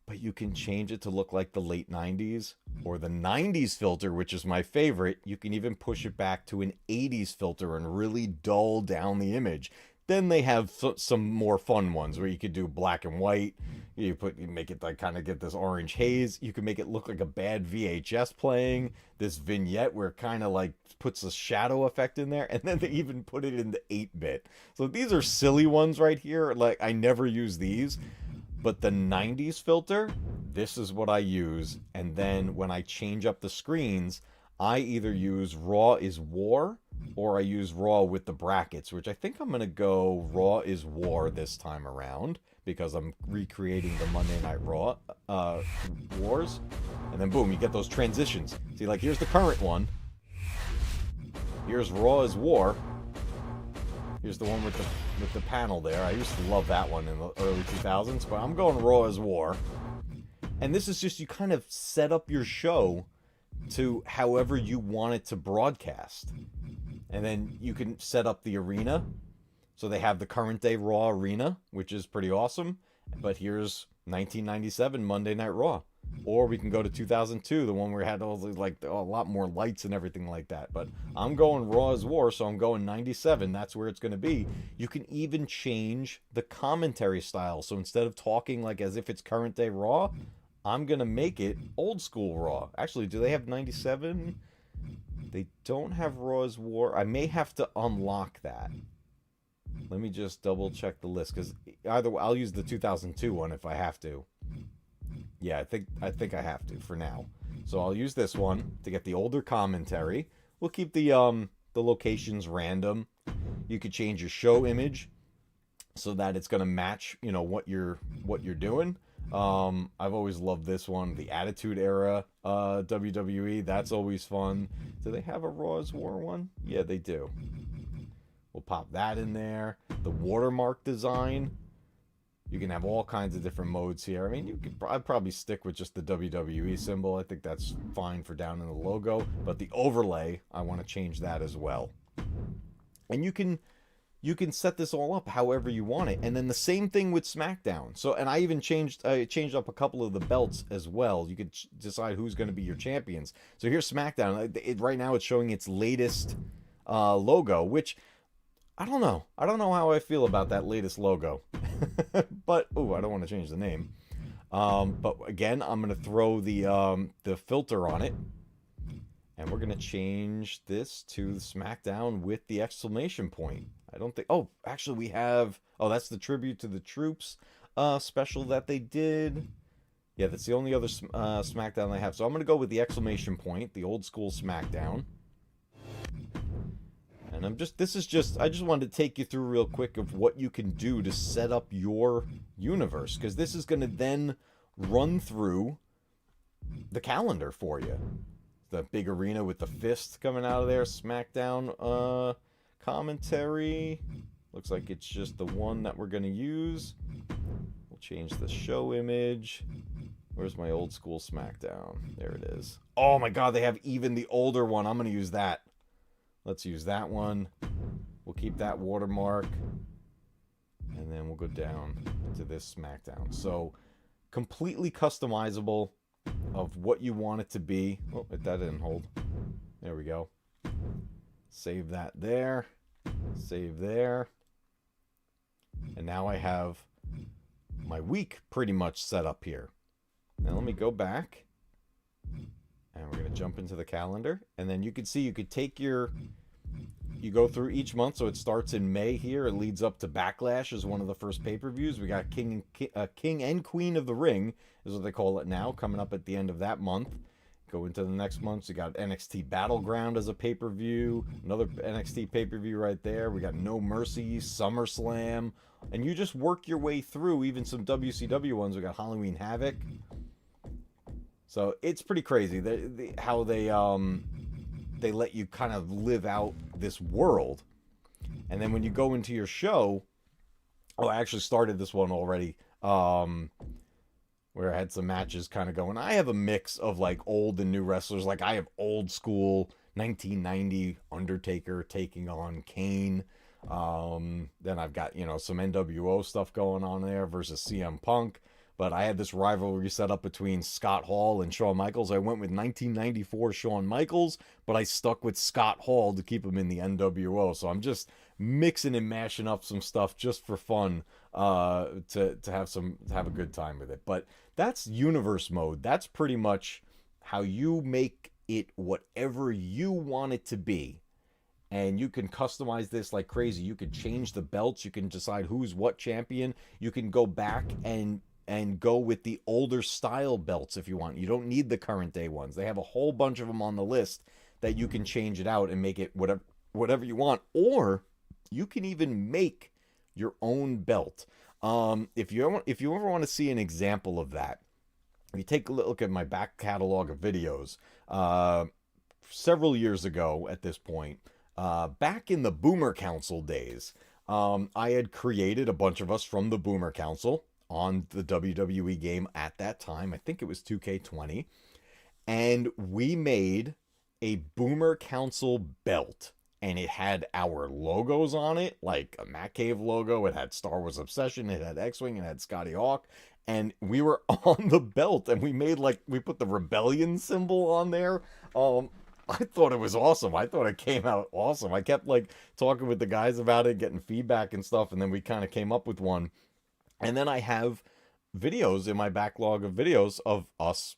But you can change it to look like the late 90s or the 90s filter, which is my favorite. You can even push it back to an 80s filter and really dull down the image. Then they have some more fun ones where you could do black and white. You make it like kind of get this orange haze. You can make it look like a bad VHS playing. This vignette where it kind of like puts a shadow effect in there. And then they even put it into 8-bit. So these are silly ones right here. Like, I never use these. But the 90s filter, this is what I use. And then when I change up the screens, I either use Raw is War or I use Raw with the brackets, which I think I'm going to go Raw is War this time around because I'm recreating the Monday Night Raw Wars. And then boom, you get those transitions. See, like, here's the current one. Here's Raw is War. Here's the one with the panel there. I used to love that one in the early 2000s, but I'm going Raw is War. And this is just, you kind of set up your show to however you want it to broadcast. And then you can set up the arena. So they have the current day Raw arena, which is pretty awesome. But here's 1997 Monday Night Raw. Or we can go to 2002, the one where we had all the, like, a lot more lights and everything like that. But I'm going Raw is War, so I'm going 97. That's where it's going to be. You can even change the commentary style. So instead of talking like as if it's current day Raw, I'm going to make it old school Raw. Actually, do they have 97? They don't have Raw is War. I may have to unlock that. Let me just double check the list, because either I'll use the 2002 one if I have to. Yeah, I think I have to for now. So I'll use this one to get the older commentary. We'll keep the locations random. You could change your show image so that it's going to match, you know, what you're doing. I've always loved this one, the Attitude Era WWE. That's always fun. Do they have a Raw is War one? Yeah, they do. We'll pop that in there. The watermark design. You can have all kinds of different modes here. I mean, I'd probably stick with just the WWE symbol. I think that's fine for down in the logo. But the overlay, I want to change that as well. And you can set this all up however you want it. And then the same thing with SmackDown. So, and I even changed up a couple of the belts as well. You could decide who's going to be your champions. So here's SmackDown. Right now it's showing its latest logo, which I don't know. I don't know how I feel about that latest logo. But, I don't want to change the name. But again, I'm going to throw the filter on it. And we're going to change this to SmackDown with the exclamation point. I don't think... Oh, actually we have... Oh, that's the Tribute to the Troops special that they did. Yeah, that's the only other SmackDown they have. So I'm going to go with the exclamation point, the old school SmackDown. And I just wanted to take you through real quick of what you can do to set up your universe. Because this is going to then run through the calendar for you. The big arena with the fist coming out of there. SmackDown commentary. Looks like it's just the one that we're going to use. We'll change the show image. Where's my old school SmackDown? There it is. Oh my God, they have even the older one. I'm going to use that. Let's use that one. We'll keep that watermark. And then we'll go down to this SmackDown. So, completely customizable of what you want it to be. Oh, that didn't hold. There we go. Save that there. Save there. And now I have my week pretty much set up here. Now let me go back. And we're going to jump into the calendar. And then you can see you could take your you go through each month. So it starts in May here. It leads up to Backlash as one of the first pay-per-views. We got King and Queen of the Ring is what they call it now, coming up at the end of that month. Go into the next month. So you got NXT Battleground as a pay-per-view. Another NXT pay-per-view right there. We got No Mercy, SummerSlam. And you just work your way through even some WCW ones. We got Halloween Havoc. So it's pretty crazy how they let you kind of live out this world. And then when you go into your show, I actually started this one already, where I had some matches kind of going. I have a mix of like old and new wrestlers. Like I have old school 1990 Undertaker taking on Kane. Then I've got, some NWO stuff going on there versus CM Punk. But I had this rivalry set up between Scott Hall and Shawn Michaels. I went with 1994 Shawn Michaels, but I stuck with Scott Hall to keep him in the NWO. So I'm just mixing and mashing up some stuff just for fun, to have a good time with it. But that's universe mode. That's pretty much how you make it whatever you want it to be. And you can customize this like crazy. You can change the belts. You can decide who's what champion. You can go back and go with the older style belts if you want. You don't need the current day ones. They have a whole bunch of them on the list that you can change it out and make it whatever you want. Or you can even make your own belt. If you ever want to see an example of that, if you take a look at my back catalog of videos, several years ago at this point, back in the Boomer Council days, I had created a bunch of us from the Boomer Council on the WWE game at that time. I think it was 2K20. And we made a Boomer Council belt. And it had our logos on it, like a Matt Cave logo. It had Star Wars Obsession. It had X-Wing. It had Scotty Hawk. And we were on the belt. And we put the Rebellion symbol on there. I thought it was awesome. I thought it came out awesome. I kept talking with the guys about it, getting feedback and stuff. And then we kind of came up with one. And then I have videos in my backlog of videos of us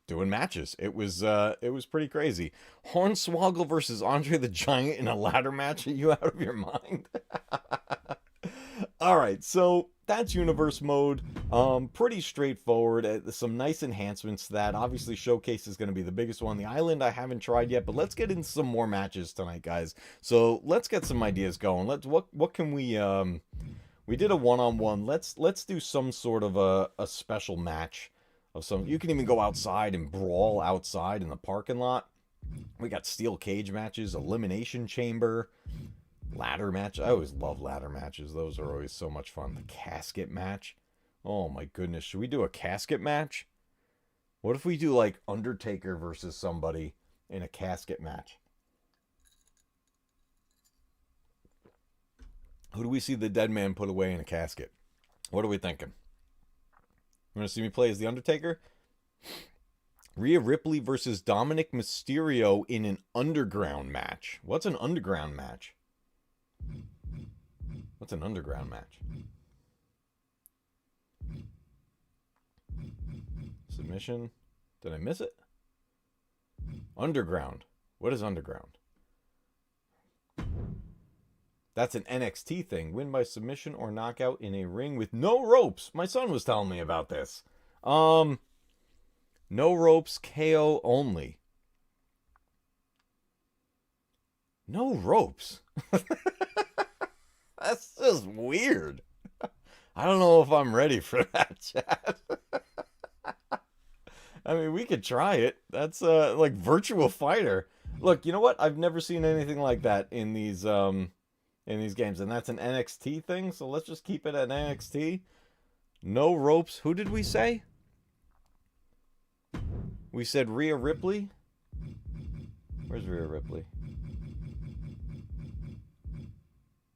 doing matches. It was pretty crazy. Hornswoggle versus Andre the Giant in a ladder match. Are you out of your mind? All right, so that's universe mode. Pretty straightforward. Some nice enhancements to that. Obviously, Showcase is going to be the biggest one. The Island I haven't tried yet, but let's get into some more matches tonight, guys. So let's get some ideas going. What can we we did a one-on-one. Let's do some sort of a special match of some. You can even go outside and brawl outside in the parking lot. We got steel cage matches, elimination chamber, ladder match. I always love ladder matches. Those are always so much fun. The casket match. Oh my goodness. Should we do a casket match? What if we do like Undertaker versus somebody in a casket match? Who do we see the dead man put away in a casket? What are we thinking? You want to see me play as the Undertaker? Rhea Ripley versus Dominic Mysterio in an underground match. What's an underground match? What's an underground match? Submission. Did I miss it? Underground. What is underground? That's an NXT thing. Win by submission or knockout in a ring with no ropes. My son was telling me about this. No ropes, KO only. No ropes. That's just weird. I don't know if I'm ready for that, Chad. I mean, we could try it. That's like Virtual Fighter. Look, you know what? I've never seen anything like that in these games, and that's an NXT thing, so let's just keep it at NXT. No ropes. Who did we say? We said Rhea Ripley. Where's Rhea Ripley?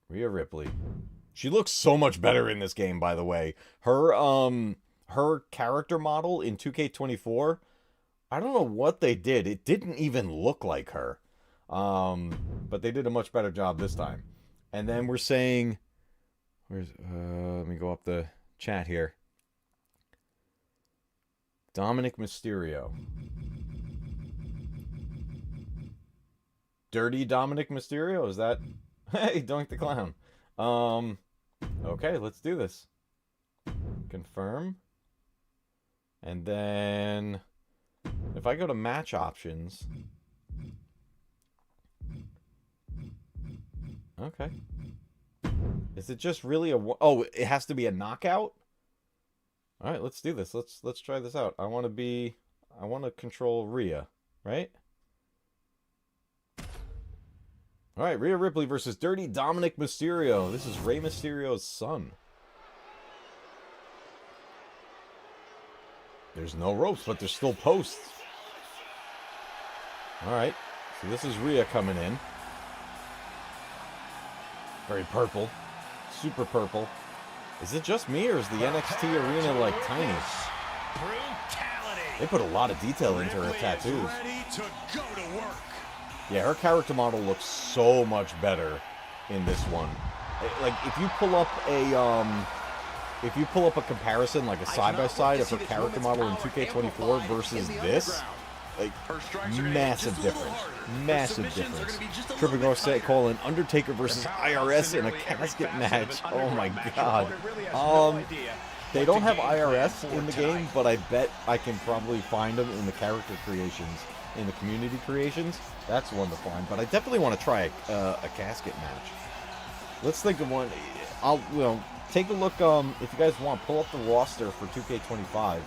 Rhea Ripley. She looks so much better in this game, by the way. Her character model in 2K24, I don't know what they did. It didn't even look like her. But they did a much better job this time. And then we're saying, let me go up the chat here. Dominic Mysterio. Dirty Dominic Mysterio? Is that... Hey, Doink the Clown. Okay, let's do this. Confirm. And then... if I go to match options... Okay. Is it just really a... oh, it has to be a knockout? Alright, let's do this. Let's try this out. I want to control Rhea, right? Alright, Rhea Ripley versus Dirty Dominic Mysterio. This is Rey Mysterio's son. There's no ropes, but there's still posts. Alright, so this is Rhea coming in. Very purple. Super purple. Is it just me, or is the NXT arena, like, tiny? They put a lot of detail into her tattoos. Yeah, her character model looks so much better in this one. Like, if you pull up a comparison, like a side-by-side of her character model in 2K24 versus this, like, massive difference. Massive difference. Triple North said, calling Undertaker versus IRS in a casket match. Oh my god. They don't have IRS in the game, but I bet I can probably find them in the character creations, in the community creations. That's one to find. But I definitely want to try a casket match. Let's think of one. Take a look. If you guys want, pull up the roster for 2K25.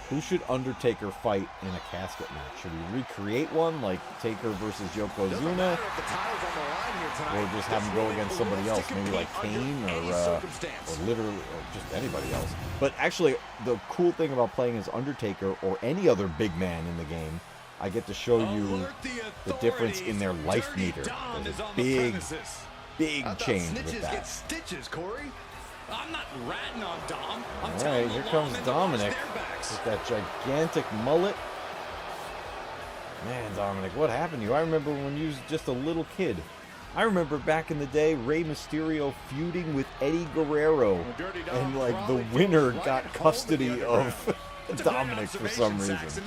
Who should Undertaker fight in a casket match? Should we recreate one, like Taker versus Yokozuna? Or just have him go against somebody else, maybe like Kane or literally or just anybody else. But actually, the cool thing about playing as Undertaker or any other big man in the game, I get to show you the difference in their life meter. There's a big change with that. I'm not ratting on Dom. Alright, here comes Dominic with that gigantic mullet. Man, Dominic, what happened to you? I remember when you was just a little kid. I remember back in the day, Rey Mysterio feuding with Eddie Guerrero. And, like, the winner got custody of Dominic for some reason.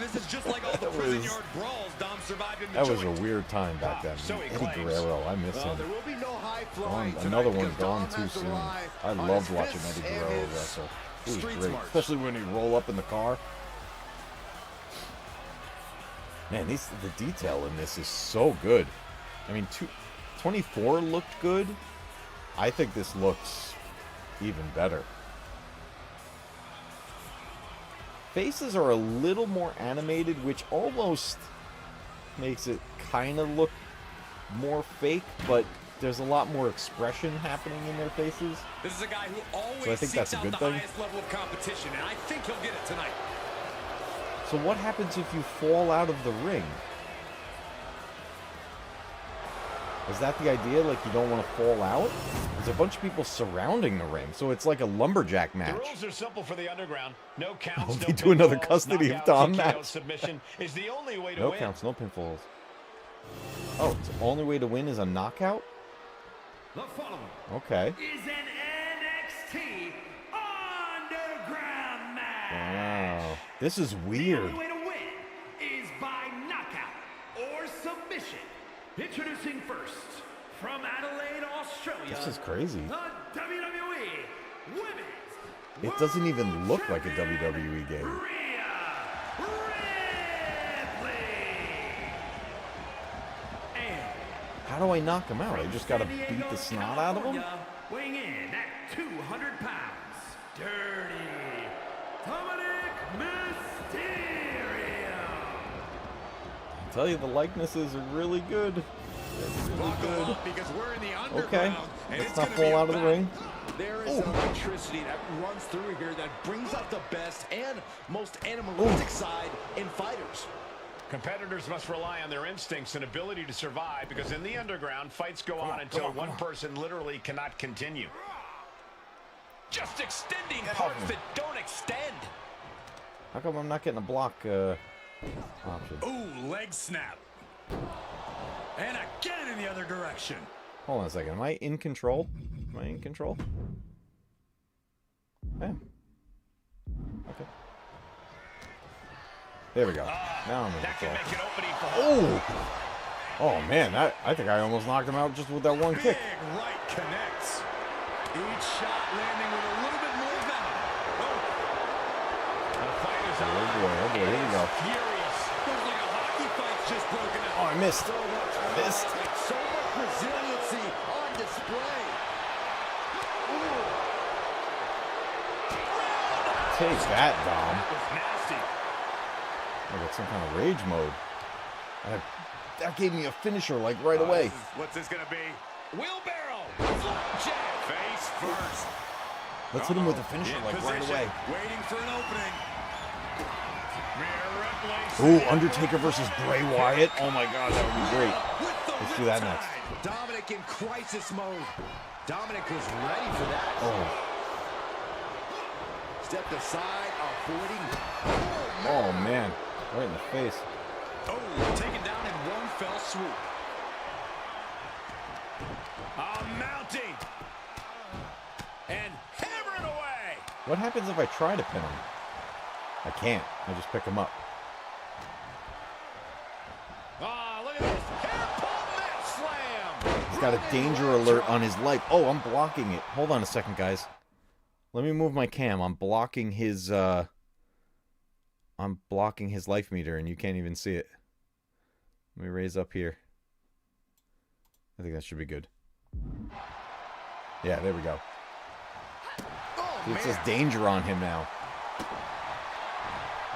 That was a weird time back then. Eddie Guerrero, I miss him. Another one gone too soon. I loved watching Eddie Guerrero wrestle. He was great, especially when he roll up in the car. Man, the detail in this is so good. I mean, 24 looked good. I think this looks even better. Faces are a little more animated, which almost makes it kind of look more fake, but there's a lot more expression happening in their faces. This is a guy who always so I think that's a good thing. Highest level of competition, and I think he'll get it tonight. So what happens if you fall out of the ring? Is that the idea? Like, you don't want to fall out? There's a bunch of people surrounding the ring, so it's like a lumberjack match. The rules are simple for the underground. No counts, Oh, no they do another pinfalls, custody of knockouts, Dom TKO match. Submission is the only way to No win. counts, no pinfalls. Oh, it's the only way to win is a knockout? The following Okay. is an NXT Underground match. Wow. This is The weird. only way to win is by knockout or submission. Introducing first, from Adelaide, Australia. This is crazy. The WWE Women's It doesn't even World look like a Champion, WWE game. Rhea Ripley. And How do I knock him out? I just gotta beat the snot out of him? weighing in at 200 pounds, Dirty Dominic Mysterio. I tell you, the likenesses are really good. They're really good. Because we're in the Okay, underground, and let's it's not gonna be fall a out of the battle. ring. There is an electricity that runs through here that brings out the best and most animalistic side in fighters. Competitors must rely on their instincts and ability to survive because in the underground, fights go on until one person literally cannot continue. Just extending parts that don't extend. How come I'm not getting a block option? Ooh, leg snap. And again in the other direction. Hold on a second. Am I in control? Am I in control? I am. Okay. There we go. Now I'm in That can control. make an opening for Oh! Oh man, I think I almost knocked him out just with that one kick. Big right connects. Each shot landing with a little bit more venom. The fight is on. Oh boy, here we go. Furious. Looks like a hockey fight's just broken out. Oh, I missed. Missed. So much resiliency on display. Take that, Dom. That was nasty. I got some kind of rage mode. That gave me a finisher like right away. What's this gonna be? Wheelbarrow. Flapjack. Face first. Let's hit him with a finisher In like right position, away. waiting for an opening. Ooh, Undertaker versus Bray Wyatt. Oh my god, that would be great. Let's do that next. Dominic in crisis mode. Dominic was ready for that. Oh, Stepped aside, avoiding. oh man, right in the face. Oh, taken down in one fell swoop. Mounting. And hammering away. What happens if I try to pin him? I can't. I just pick him up. Look at this. Hair pull mat slam. He's got a danger alert on his life. Oh, I'm blocking it. Hold on a second, guys. Let me move my cam. I'm blocking his life meter, and you can't even see it. Let me raise up here. I think that should be good. Yeah, there we go. It says danger on him now.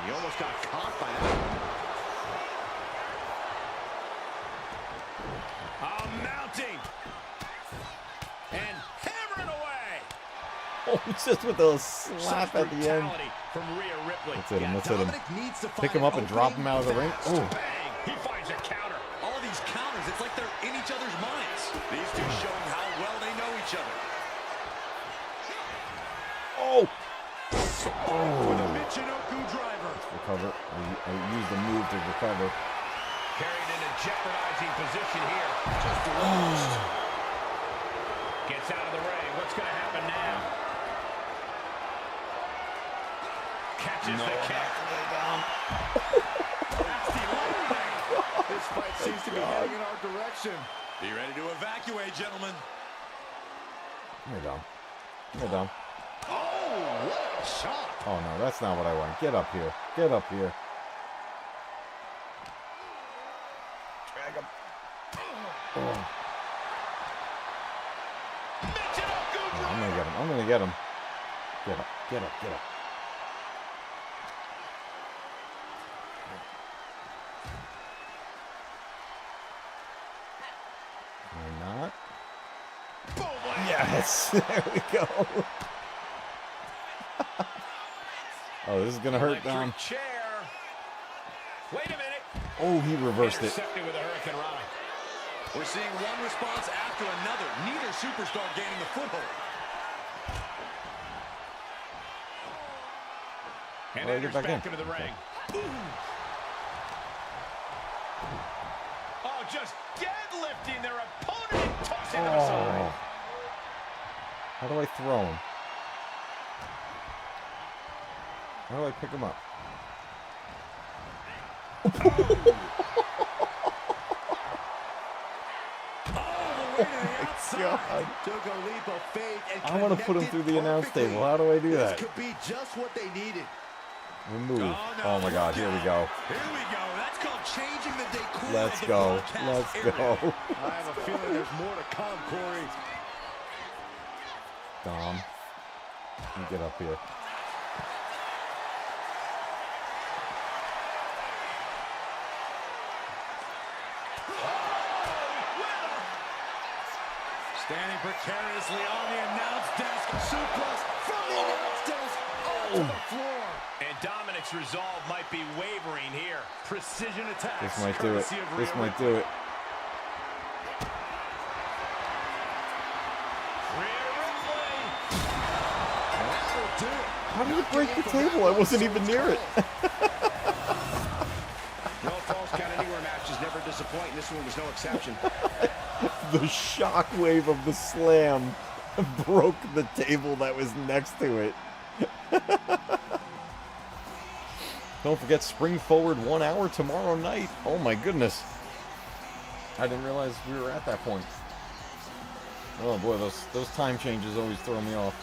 He almost got caught by that. Mounting. And hammering away. Oh, just with a slap at the end. Brutality from Rhea Ripley. Let's hit him. Let's hit him. Dominic needs to Pick him up and drop him out of the ring. Oh, Bang. He finds a counter. All of these counters, it's like they're in each other's minds. These two showing how well they know each other. oh. With a Michinoku driver. Recover. I used the move to recover. Carried in a jeopardizing position here. Just lost. Gets out of the ring. What's going to happen now? Catches the kick. Nasty landing. This fight seems to be heading in our direction. Be ready to evacuate, gentlemen. Come here, Dom. Come here, Dom. Oh, what a shot. Oh, no, that's not what I want. Get up here. Get up here. Drag him. Oh. Oh, I'm going to get him. I'm going to get him. Get up. Get up. Get up. Or not. Yes. There we go. Oh, this is going to hurt, Dom. Chair. Wait a minute. Oh, he reversed it. Intercepted with a Hurricane Rana. We're seeing one response after another. Neither superstar gaining the foothold. And Oh, enters get back back in. into the ring. Oh, just deadlifting their opponent and tossing them aside. Oh. How do I throw him? How do I pick him up? God. Took a leap of faith and I want to put him through the announce perfectly. table. How do I do This that? could be just what they needed. Remove. Oh my God, here we go. Here we go. That's called changing the decor. Let's of the go. broadcast Let's area. go. I have a feeling there's more to come, Corey. Dom, you get up here. Standing precariously on the announce desk. Suplex from the announce desk onto the floor. And Dominic's resolve might be wavering here. Precision attacks. This might do it. courtesy of This Rhea might do it. Rhea Ripley. That will do it. How did it break the table? I wasn't even near it. No false count anywhere matches never disappoint. This one was no exception. The shockwave of the slam broke the table that was next to it. Don't forget, spring forward 1 hour tomorrow night. Oh my goodness. I didn't realize we were at that point. Oh boy, those time changes always throw me off.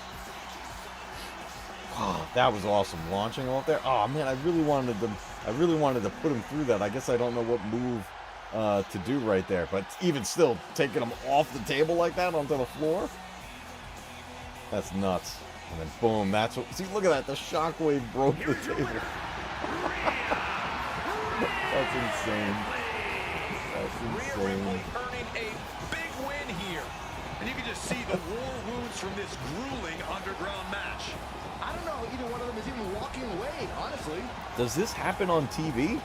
Oh, that was awesome. Launching off there. Oh man, I really wanted to put him through that. I guess I don't know what move to do right there, but even still, taking him off the table like that onto the floor. That's nuts. And then boom, that's what. See, look at that. The shockwave broke the table. That's insane. That's insane. Earning a big win here. And you can just see the war wounds from this grueling underground match. I don't know, either one of them is even walking away, honestly. Does this happen on TV?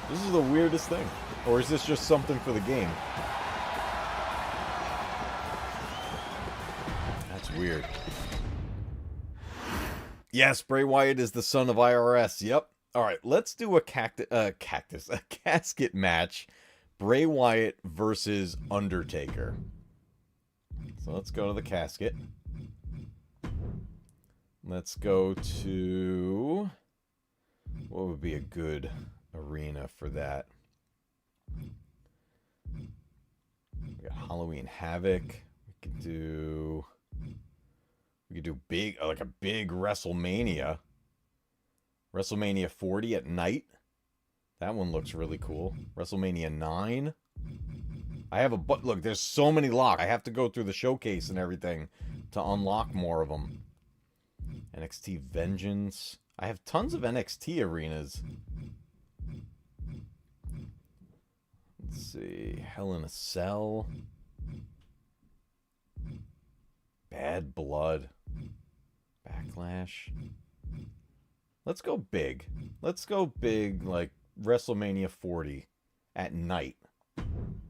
This is the weirdest thing. Or is this just something for the game? That's weird. Yes, Bray Wyatt is the son of IRS. Yep. All right, let's do a casket match. Bray Wyatt versus Undertaker. So let's go to the casket. Let's go to... what would be a good arena for that? We got Halloween Havoc. We could do big, like a big WrestleMania. WrestleMania 40 at night. That one looks really cool. WrestleMania 9. I have a... look, there's so many lock. I have to go through the showcase and everything to unlock more of them. NXT Vengeance. I have tons of NXT arenas. Let's see. Hell in a Cell. Bad Blood. Backlash. Let's go big. Let's go big, like WrestleMania 40 at night.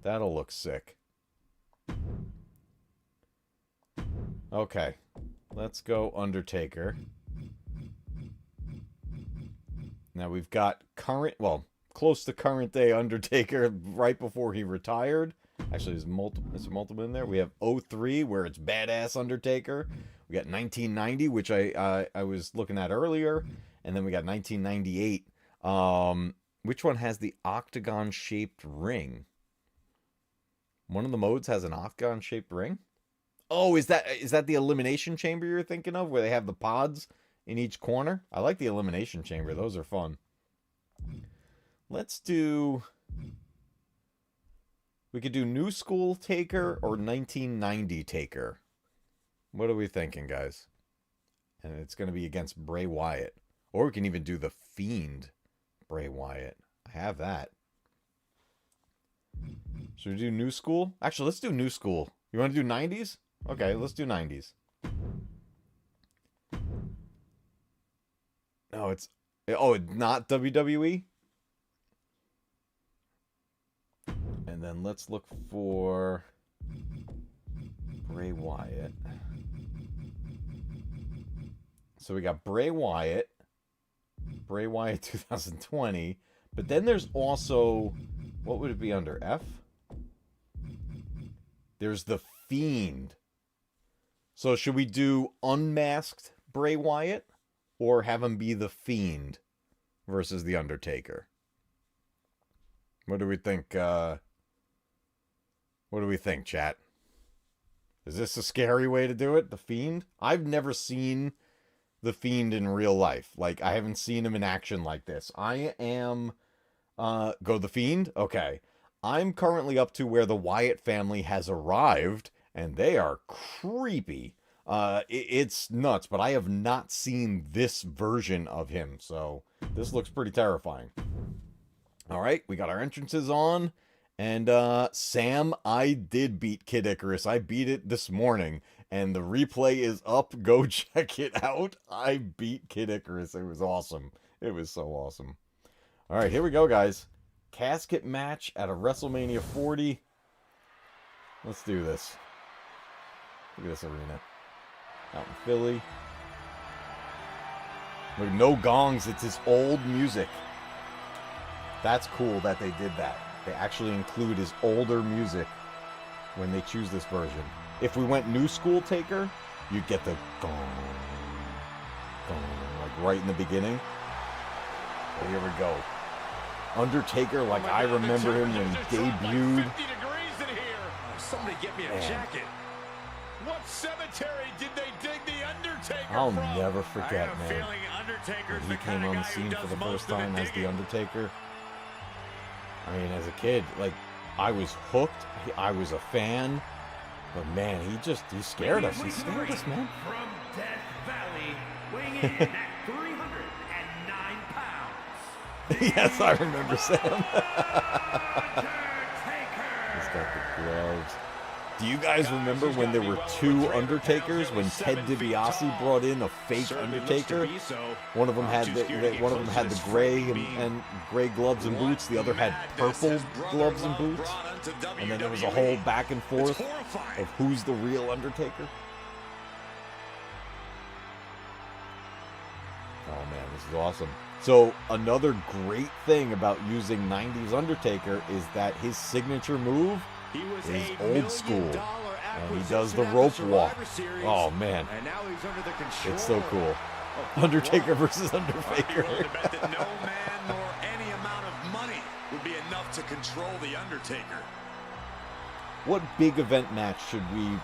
That'll look sick. Okay. Let's go Undertaker. Now we've got current, well, close to current day Undertaker right before he retired. Actually, there's multiple in there. We have 03, where it's badass Undertaker. We got 1990, which I was looking at earlier. And then we got 1998. Which one has the octagon-shaped ring? One of the modes has an octagon-shaped ring? Oh, is that the Elimination Chamber you're thinking of, where they have the pods in each corner? I like the Elimination Chamber. Those are fun. Let's do... we could do New School Taker or 1990 Taker. What are we thinking, guys? And it's going to be against Bray Wyatt. Or we can even do the Fiend Bray Wyatt. I have that. Should we do New School? Actually, let's do New School. You want to do 90s? Okay, let's do 90s. No, it's... oh, not WWE? And then let's look for Bray Wyatt. So we got Bray Wyatt 2020, but then there's also, what would it be under? F? There's the Fiend. So should we do unmasked Bray Wyatt or have him be the Fiend versus the Undertaker? What do we think? What do we think, chat? Is this a scary way to do it? The Fiend? I've never seen the Fiend in real life. Like, I haven't seen him in action like this. I am... go the Fiend? Okay. I'm currently up to where the Wyatt family has arrived, and they are creepy. It's nuts, but I have not seen this version of him, so this looks pretty terrifying. All right, we got our entrances on. And, Sam, I did beat Kid Icarus. I beat it this morning. And the replay is up. Go check it out. I beat Kid Icarus. It was awesome. It was so awesome. All right, here we go, guys. Casket match at a WrestleMania 40. Let's do this. Look at this arena. Out in Philly. Look, no gongs. It's his old music. That's cool that they did that. They actually include his older music when they choose this version. If we went New School Taker, you'd get the gong, gong, like right in the beginning. So here we go. Undertaker like I remember him when he debuted. Somebody get me a jacket. What cemetery did they dig the Undertaker I'll from? never forget, I have a man. feeling Undertaker's When he the came kind of on the guy who scene does for the most first of the time as the digging. Undertaker. I mean, as a kid, like, I was hooked. I was a fan. But man, he scared us. He scared us, man. From Death Valley, weighing in at 309 pounds. Yes, I remember Sam. Undertaker. He's got the gloves. Do you guys remember when there were two Undertakers? When Ted DiBiase brought in a fake Undertaker? One of them had the gray and gray gloves and boots. The other had purple gloves and boots. And then there was a whole back and forth of who's the real Undertaker. Oh man, this is awesome. So another great thing about using 90s Undertaker is that his signature move is old school, and he does the rope walk. Oh man, it's so cool. Undertaker versus Undertaker. Bet that no man nor any amount of money would be enough to control the Undertaker. What big event match should we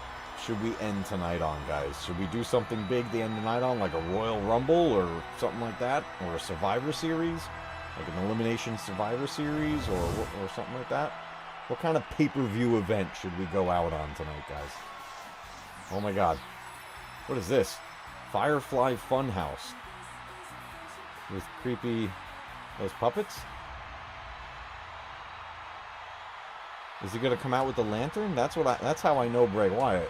end tonight on, guys? Should we do something big to end the night on, like a Royal Rumble or something like that, or a Survivor Series, like an Elimination Survivor Series, or something like that? What kind of pay-per-view event should we go out on tonight, guys? Oh my god. What is this? Firefly Funhouse. With creepy... those puppets? Is he gonna come out with the lantern? That's how I know Bray Wyatt.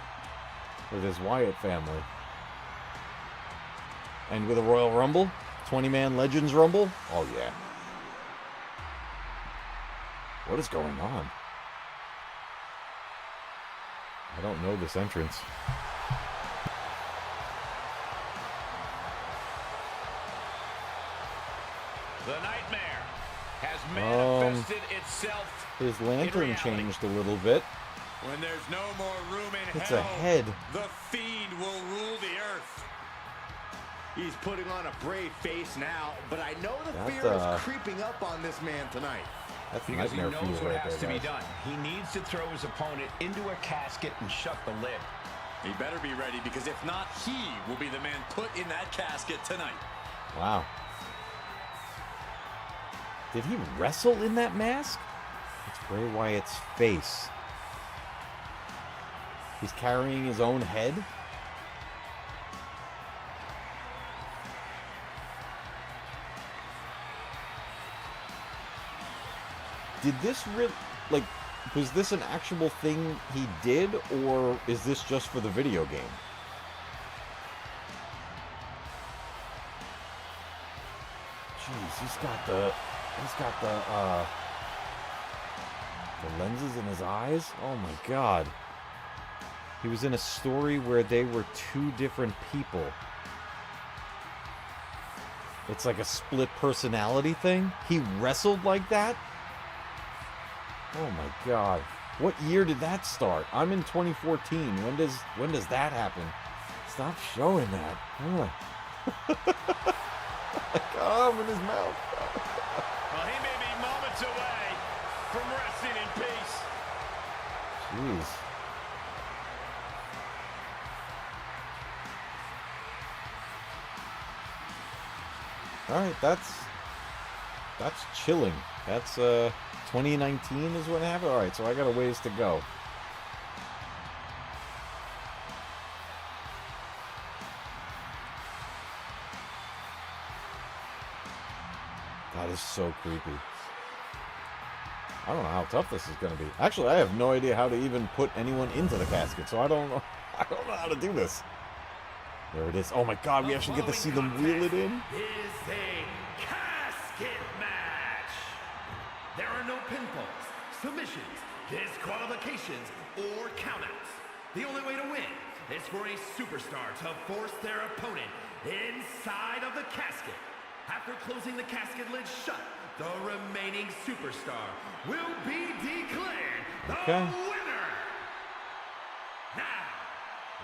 With his Wyatt family. And with a Royal Rumble? 20-man Legends Rumble? Oh yeah. What is going on? I don't know this entrance. The nightmare has manifested itself. His lantern changed a little bit. When there's no more room in It's hell, a head. the fiend will rule the earth. He's putting on a brave face now, but I know the That's, fear is creeping up on this man tonight. That's Because he nightmare knows fuel what right has to there, be guys. done. He needs to throw his opponent into a casket and shut the lid. He better be ready, because if not, he will be the man put in that casket tonight. Wow. Did he wrestle in that mask? It's Bray Wyatt's face. He's carrying his own head? Did this was this an actual thing he did, or is this just for the video game? Jeez, he's got the lenses in his eyes. Oh my god. He was in a story where they were two different people. It's like a split personality thing. He wrestled like that? Oh my god. What year did that start? I'm in 2014. When does that happen? Stop showing that. Oh. I'm in his mouth. Well, he may be moments away from resting in peace. Jeez. Alright, that's chilling. That's 2019 is when it happened? Alright, so I got a ways to go. That is so creepy. I don't know how tough this is going to be. Actually, I have no idea how to even put anyone into the casket, so I don't know how to do this. There it is. Oh my god, we actually get to see them wheel it in? Is a casket match. There are no pinfalls, submissions, disqualifications, or countouts. The only way to win is for a superstar to force their opponent inside of the casket. After closing the casket lid shut, the remaining superstar will be declared the winner. Now,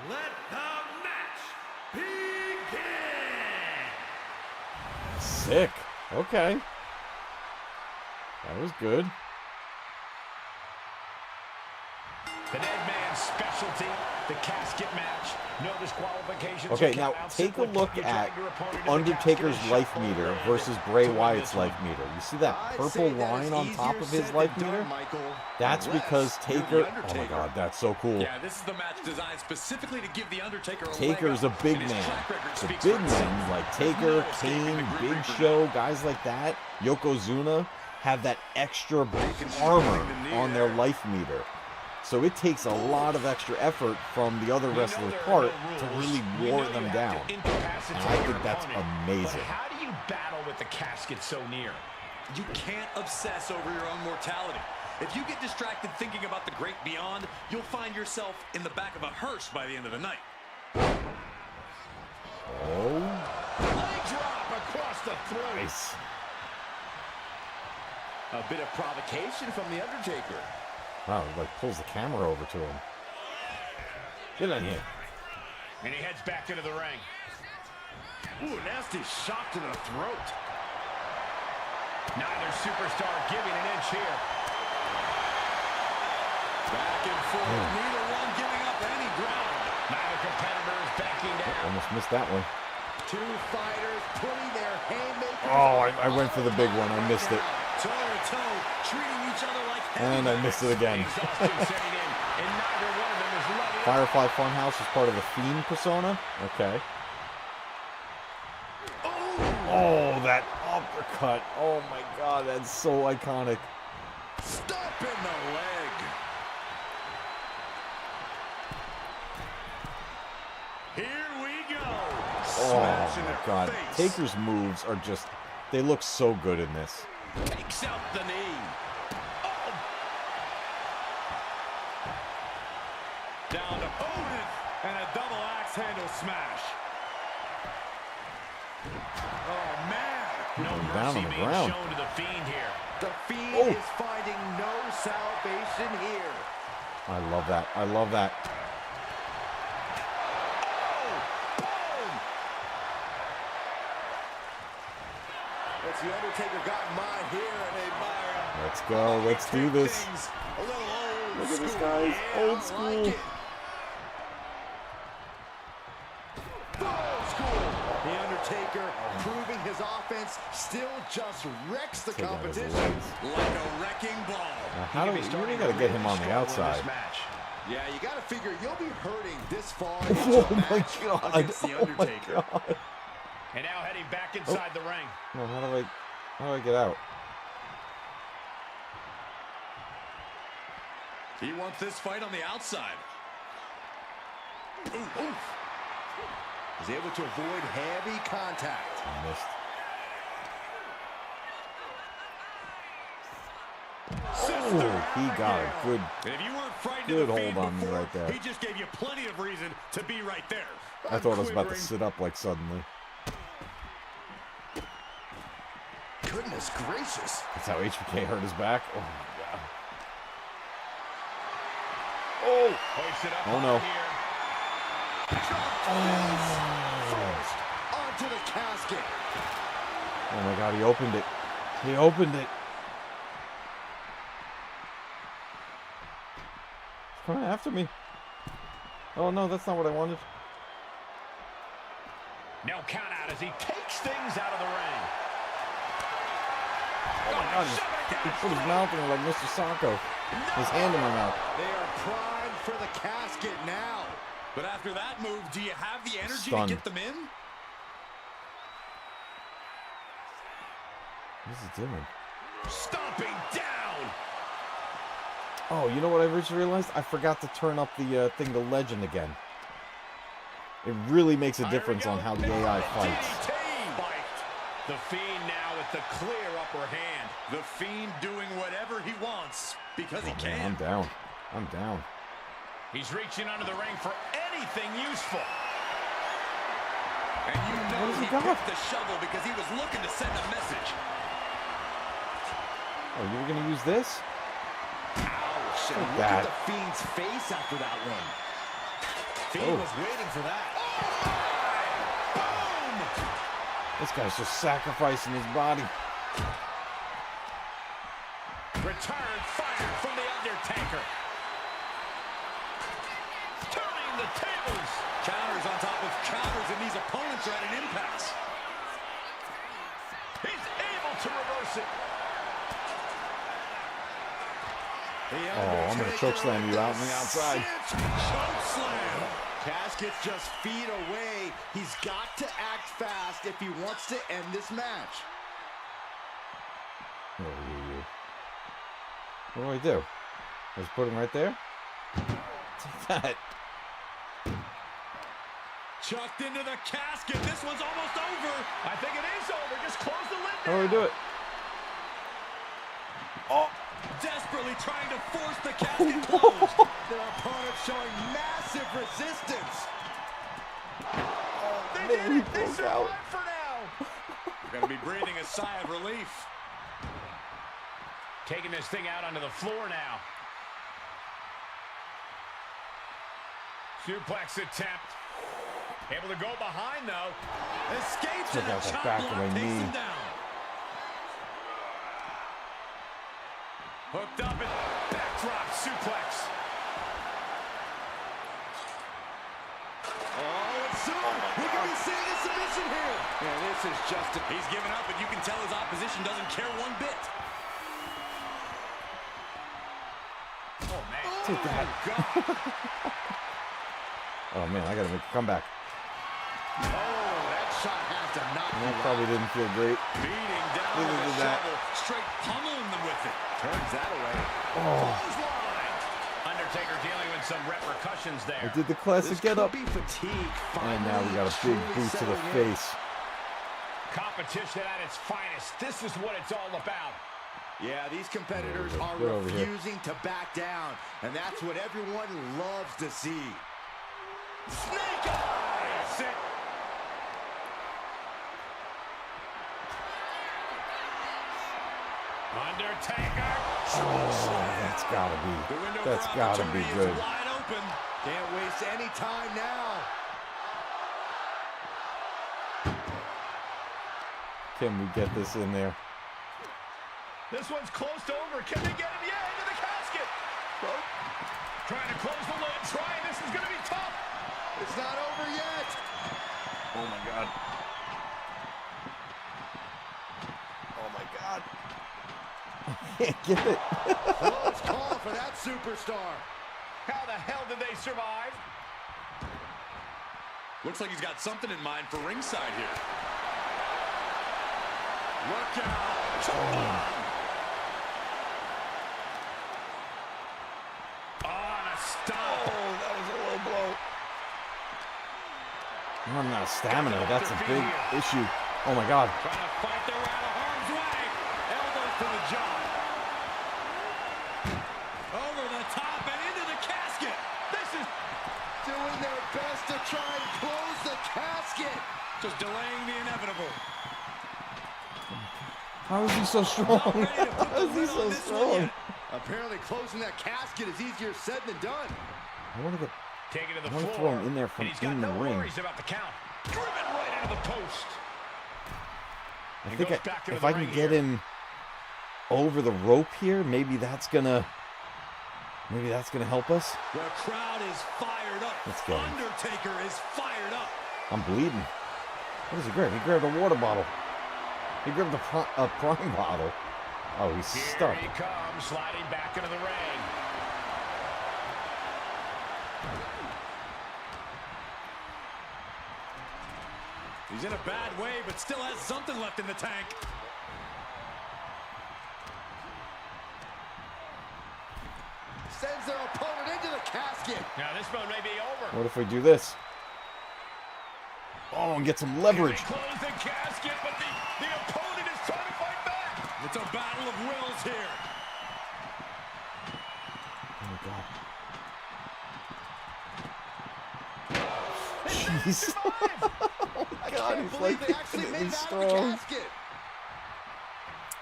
let the match begin. Sick. Okay. That was good. The dead man's specialty, the casket match. No disqualifications. Okay, now take a look at Undertaker's life meter versus Bray Wyatt's life meter. You see that purple line on top of his life meter? That's because Taker... Oh my god, that's so cool. Yeah, this is the match designed specifically to give the Undertaker a Taker's a big man. The big men like Taker, Kane, Big Show, guys like that, Yokozuna, have that extra armor on their life meter. So it takes a lot of extra effort from the other wrestler's part to really wore them down. And I think that's amazing. How do you battle with the casket so near? You can't obsess over your own mortality. If you get distracted thinking about the great beyond, you'll find yourself in the back of a hearse by the end of the night. Oh. Leg drop across the throat. Nice. A bit of provocation from the Undertaker. Wow, he like pulls the camera over to him. Get in here. And he heads back into the ring. Ooh, nasty shot to the throat. Neither superstar giving an inch here. Back and forth, neither one giving up any ground. Neither competitor is backing down. Almost missed that one. Two fighters putting their haymakers. Oh, I went for the big one. I missed it. Toe to toe, treating each other like And I missed it again. Exhaustion setting in, and neither one of them is letting up. Firefly Funhouse is part of the Fiend persona? Okay. Oh, that uppercut. Oh my god, that's so iconic. Stop in the leg. Here we go. Oh my god. Taker's moves are just, they look so good in this. Takes out the knee. Oh. Down to Hogan and a double axe handle smash. Oh man. No Going down mercy on the being ground. shown to the Fiend here. The Fiend Oh. is finding no salvation here. I love that. I love that. It's the Undertaker got in mind here, and they admire him. Let's go. Let's do this. A little old Look at this, school. guys. Yeah, Old I school. like it. Old school. The Undertaker proving his offense still just wrecks the Take out his competition. legs. Like a wrecking ball. Now, how do we, we gotta get him on the outside. Yeah, you got to figure you'll be hurting this far Oh into a my match god. against the Oh my Undertaker. god. And now heading back inside the ring. No, how do I get out? He wants this fight on the outside. Ooh, oof. He's able to avoid heavy contact. I missed. Oh, he got a good. If you weren't frightened Good of the hold Fiend on me before, right there. he just gave you plenty of reason to be right there. I thought I was about to sit up like suddenly. Goodness gracious. That's how HBK hurt his back. Oh my god. Oh! Hoist it up Oh no. here. First onto the casket. Oh my god, he opened it. He opened it. He's coming after me. Oh no, that's not what I wanted. No count out as he takes things out of the ring. Oh my god, he put his mouth in it like Mr. Sacco. His hand in my mouth. They are primed for the casket now. But after that move, do you have the energy Stunned. to get them in? What is he doing? Stomping down. Oh, you know what I just realized? I forgot to turn up the thing to legend again. It really makes a difference on how the AI fights. The Fiend now with the clear upper hand. The Fiend doing whatever he wants because he Oh, man, I'm can. down. I'm down. He's reaching under the ring for anything useful. And you know What has he he got? picked the shovel because he was looking to send a message. Oh, you were gonna use this? Ouch. And Look look that. at the Fiend's face after that one. Fiend Oh. was waiting for that. This guy's just sacrificing his body. Return fire from the Undertaker. Turning the tables. Counters on top of counters, and these opponents are at an impasse. He's able to reverse it. I'm going to chokeslam you out on the outside. Chokeslam. Casket's just feet away. He's got to act fast if he wants to end this match. What do I do? Just put him right there? Take that. Chucked into the casket. This one's almost over. I think it is over. Just close the lid. How do I do it? Oh! Desperately trying to force the casket closed. Their opponent showing massive resistance. They No, did he it. They broke survived out. for now. We're going to be breathing a sigh of relief. Taking this thing out onto the floor now. Suplex attempt. Able to go behind, though. Escapes Took and a out the chop back of block my takes knee. him down. Hooked up and backdrop suplex. Oh, it's soon. We're going to be seeing a submission here. Yeah, this is just a... He's given up, and you can tell his opposition doesn't care one bit. Oh, man. Take that. Oh, man, I got to make a comeback. Oh, that shot has to knock you That out. probably didn't feel great. Beating down Look with at the that. shovel, straight pummeling them with it. Turns that away. Clothesline. Undertaker dealing with some repercussions I there. did the classic This get could up. be fatigue. And now we got a big Finally boot to the settling in. face. Competition at its finest. This is what it's all about. Yeah, these competitors are Get over here. refusing to back down, and that's what everyone loves to see. Snake eyes. It. Undertaker. Oh, that's gotta The window be. That's for gotta be opportunity is good. wide open. Can't waste any time now. Can we get this in there? This one's close to over. Can they get him? Yeah, into the casket. Trying to close the lid. Trying. This is going to be tough. It's not over yet. Oh my god. Oh my god. I can't get it. Close call for that superstar. How the hell did they survive? Looks like he's got something in mind for ringside here. Look out. On a stop. Oh, that was a low blow. I'm running out of stamina. That's a big issue. Oh my god. Trying to fight their way out of harm's way. Elbows to the jaw. Over the top and into the casket. This is Doing their best to try and close the casket. Just delaying the inevitable. How is he so strong? Not ready to put How the is he lid so on this one strong? yet. Apparently closing that casket is easier said than done. I want to get. taken to the I want to floor. throw him in there from And he's got in the no ring. worries about the count. Driven right into the post. I And think goes back into if the I can ring get here. him over the rope here, maybe that's gonna help us. The crowd is fired up. Let's go. Undertaker is fired up. I'm bleeding. What does he grab? He grabbed a water bottle. He grabbed a prime bottle. Oh, he's Here stuck. he comes, sliding back into the ring. He's in a bad way, but still has something left in the tank. Sends their opponent into the casket. Now this one may be over. What if we do this? Oh, and get some leverage. They close the casket, but the opponent is trying to fight back. It's a battle of wills here. Oh my god. Jeez. Oh my god, he's like Believe they actually made infinitely it out of the strong. casket.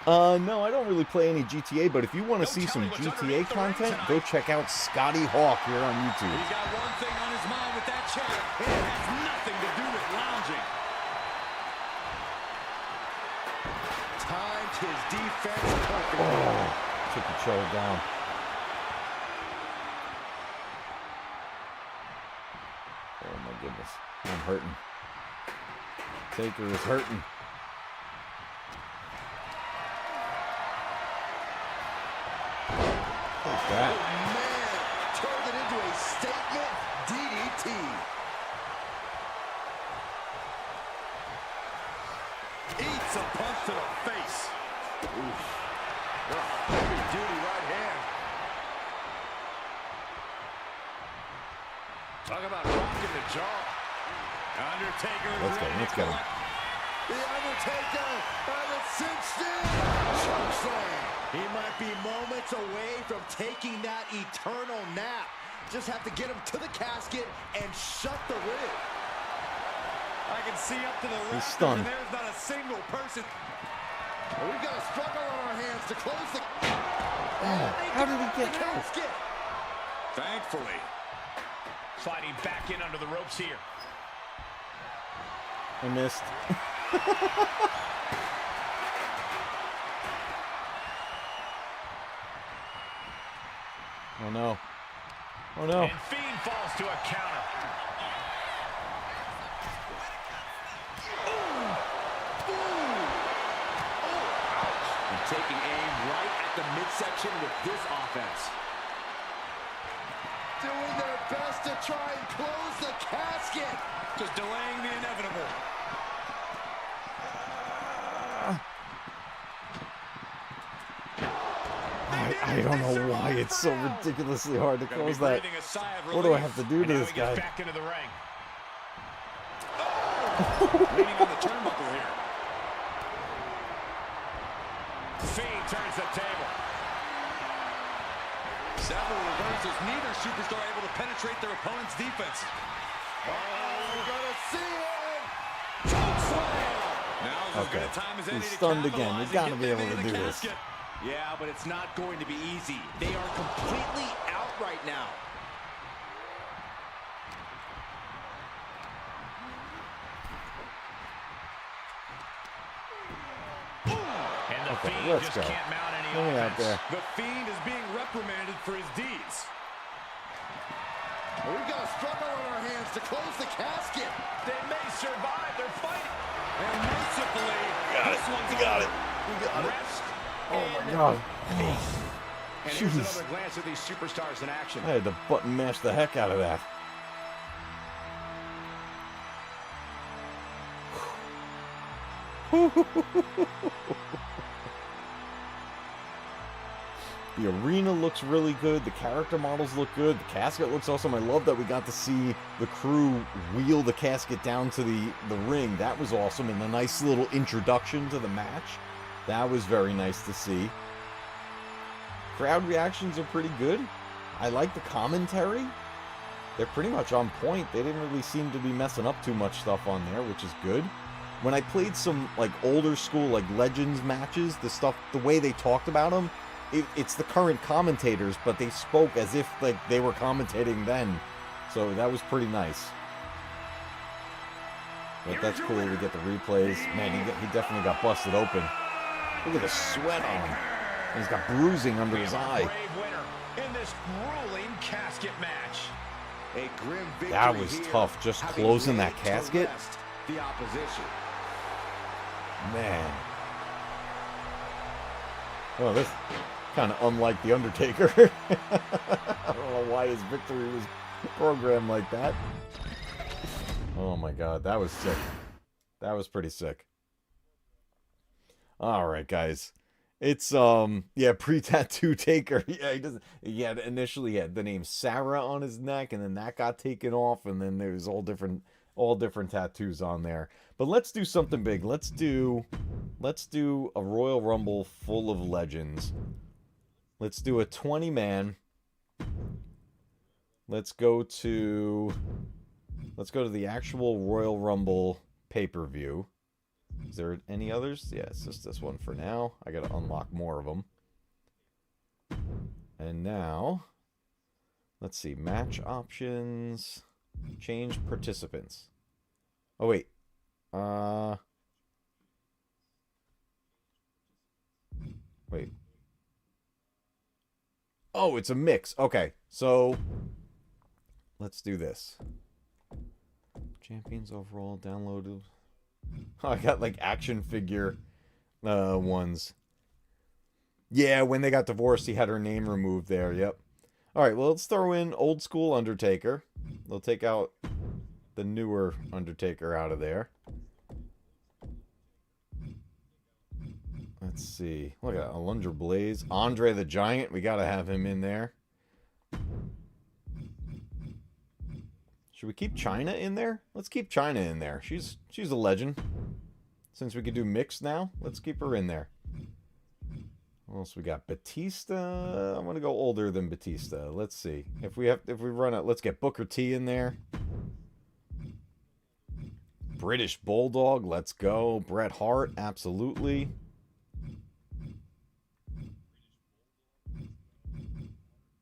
No, I don't really play any GTA, but if you want to see some GTA content, go check out Scotty Hawk here on YouTube. He's got one thing on his mind with that chair, and it has nothing to do with lounging. Timed his defense perfectly. took each other down. Oh my goodness. I'm hurting. Taker is hurting. Take that. Oh, man. Turned it into a statement DDT. Eats a punch to the face. Oof. Heavy duty right hand. Talk about rocking the jaw. Undertaker. Let's get him. The Undertaker has it cinched in. Chokeslam. He might be moments away from taking that eternal nap. Just have to get him to the casket and shut the ring. I can see up to the He's rafters, stunned. and there's not a single person. We've got a struggle on our hands to close the... How did he get out? casket? Thankfully. Sliding back in under the ropes here. I missed. Oh no. Oh no. And Fiend falls to a counter. And taking aim right at the midsection with this offense. Doing their best to try and close the casket. Just delaying the inevitable. I don't know why it's so ridiculously hard to close that. Breathing a sigh of What do I relief. have to do to And now this he gets guy? back into the ring. Oh! Leaning on the turnbuckle here. Fiend turns the table. Several reversals. Neither superstar able to penetrate their opponent's defense. Oh, we're gonna see it. Now's as good Okay. a time as any He's to stunned again. capitalize You gotta and be get them able to into the do this. casket. Yeah, but it's not going to be easy. They are completely out right now. And the Okay, Fiend let's just go. can't mount any Let me out offense. there. The Fiend is being reprimanded for his deeds. We've got a struggle on our hands to close the casket. They may survive. They're fighting. And mercifully, this one's got over. it. We got it. Rest Oh my in god. peace. And here's Jeez. another glance at these superstars in action. I had to button mash the heck out of that. The arena looks really good. The character models look good. The casket looks awesome. I love that we got to see the crew wheel the casket down to the ring. That was awesome. And a nice little introduction to the match. That was very nice to see. Crowd reactions are pretty good. I like the commentary. They're pretty much on point. They didn't really seem to be messing up too much stuff on there, which is good. When I played some like older school like Legends matches, the way they talked about them, it's the current commentators, but they spoke as if like they were commentating then. So that was pretty nice. But that's cool. We get the replays. Man, he definitely got busted open. Look at the sweat on him. He's got bruising under his eye. Brave winner in this grueling casket match. A grim victory That was here, tough, just having closing laid that to casket. rest the opposition. Man. Oh, this kind of unlike The Undertaker. I don't know why his victory was programmed like that. Oh my god, that was sick. That was pretty sick. Alright, guys. It's, yeah, pre-tattoo Taker. Yeah, he had initially had the name Sarah on his neck, and then that got taken off, and then there's all different tattoos on there. But let's do something big. Let's do a Royal Rumble full of legends. Let's do a 20-man. Let's go to the actual Royal Rumble pay-per-view. Is there any others? Yeah, it's just this one for now. I gotta unlock more of them. And now, let's see. Match options. Change participants. Oh, wait. Wait. Oh, it's a mix. Okay, so let's do this. Champions overall downloaded. Oh, I got like action figure ones. Yeah, when they got divorced, he had her name removed there. Yep. All right, well, let's throw in old school Undertaker. They'll take out the newer Undertaker out of there. Let's see. Look at Alundra Blaze. Andre the Giant. We got to have him in there. Should we keep Chyna in there? Let's keep Chyna in there. She's a legend. Since we could do mixed now, let's keep her in there. What else we got? Batista. I'm gonna go older than Batista. Let's see. If we run out, let's get Booker T in there. British Bulldog, let's go. Bret Hart, absolutely.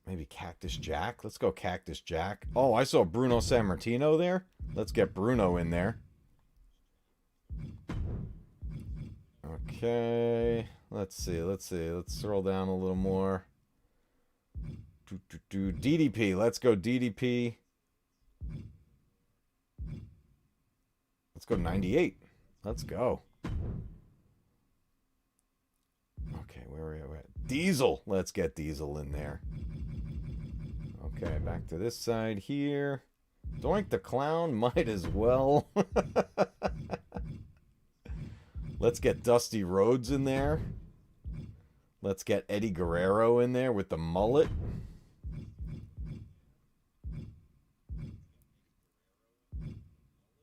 Maybe Cactus Jack. Let's go Cactus Jack. Oh, I saw Bruno Sammartino there. Let's get Bruno in there. Okay. Let's see. Let's scroll down a little more. DDP. Let's go DDP. Let's go 98. Let's go. Okay, where are we at? Diesel. Let's get Diesel in there. Okay, back to this side here. Doink the Clown. Might as well. Let's get Dusty Rhodes in there. Let's get Eddie Guerrero in there with the mullet.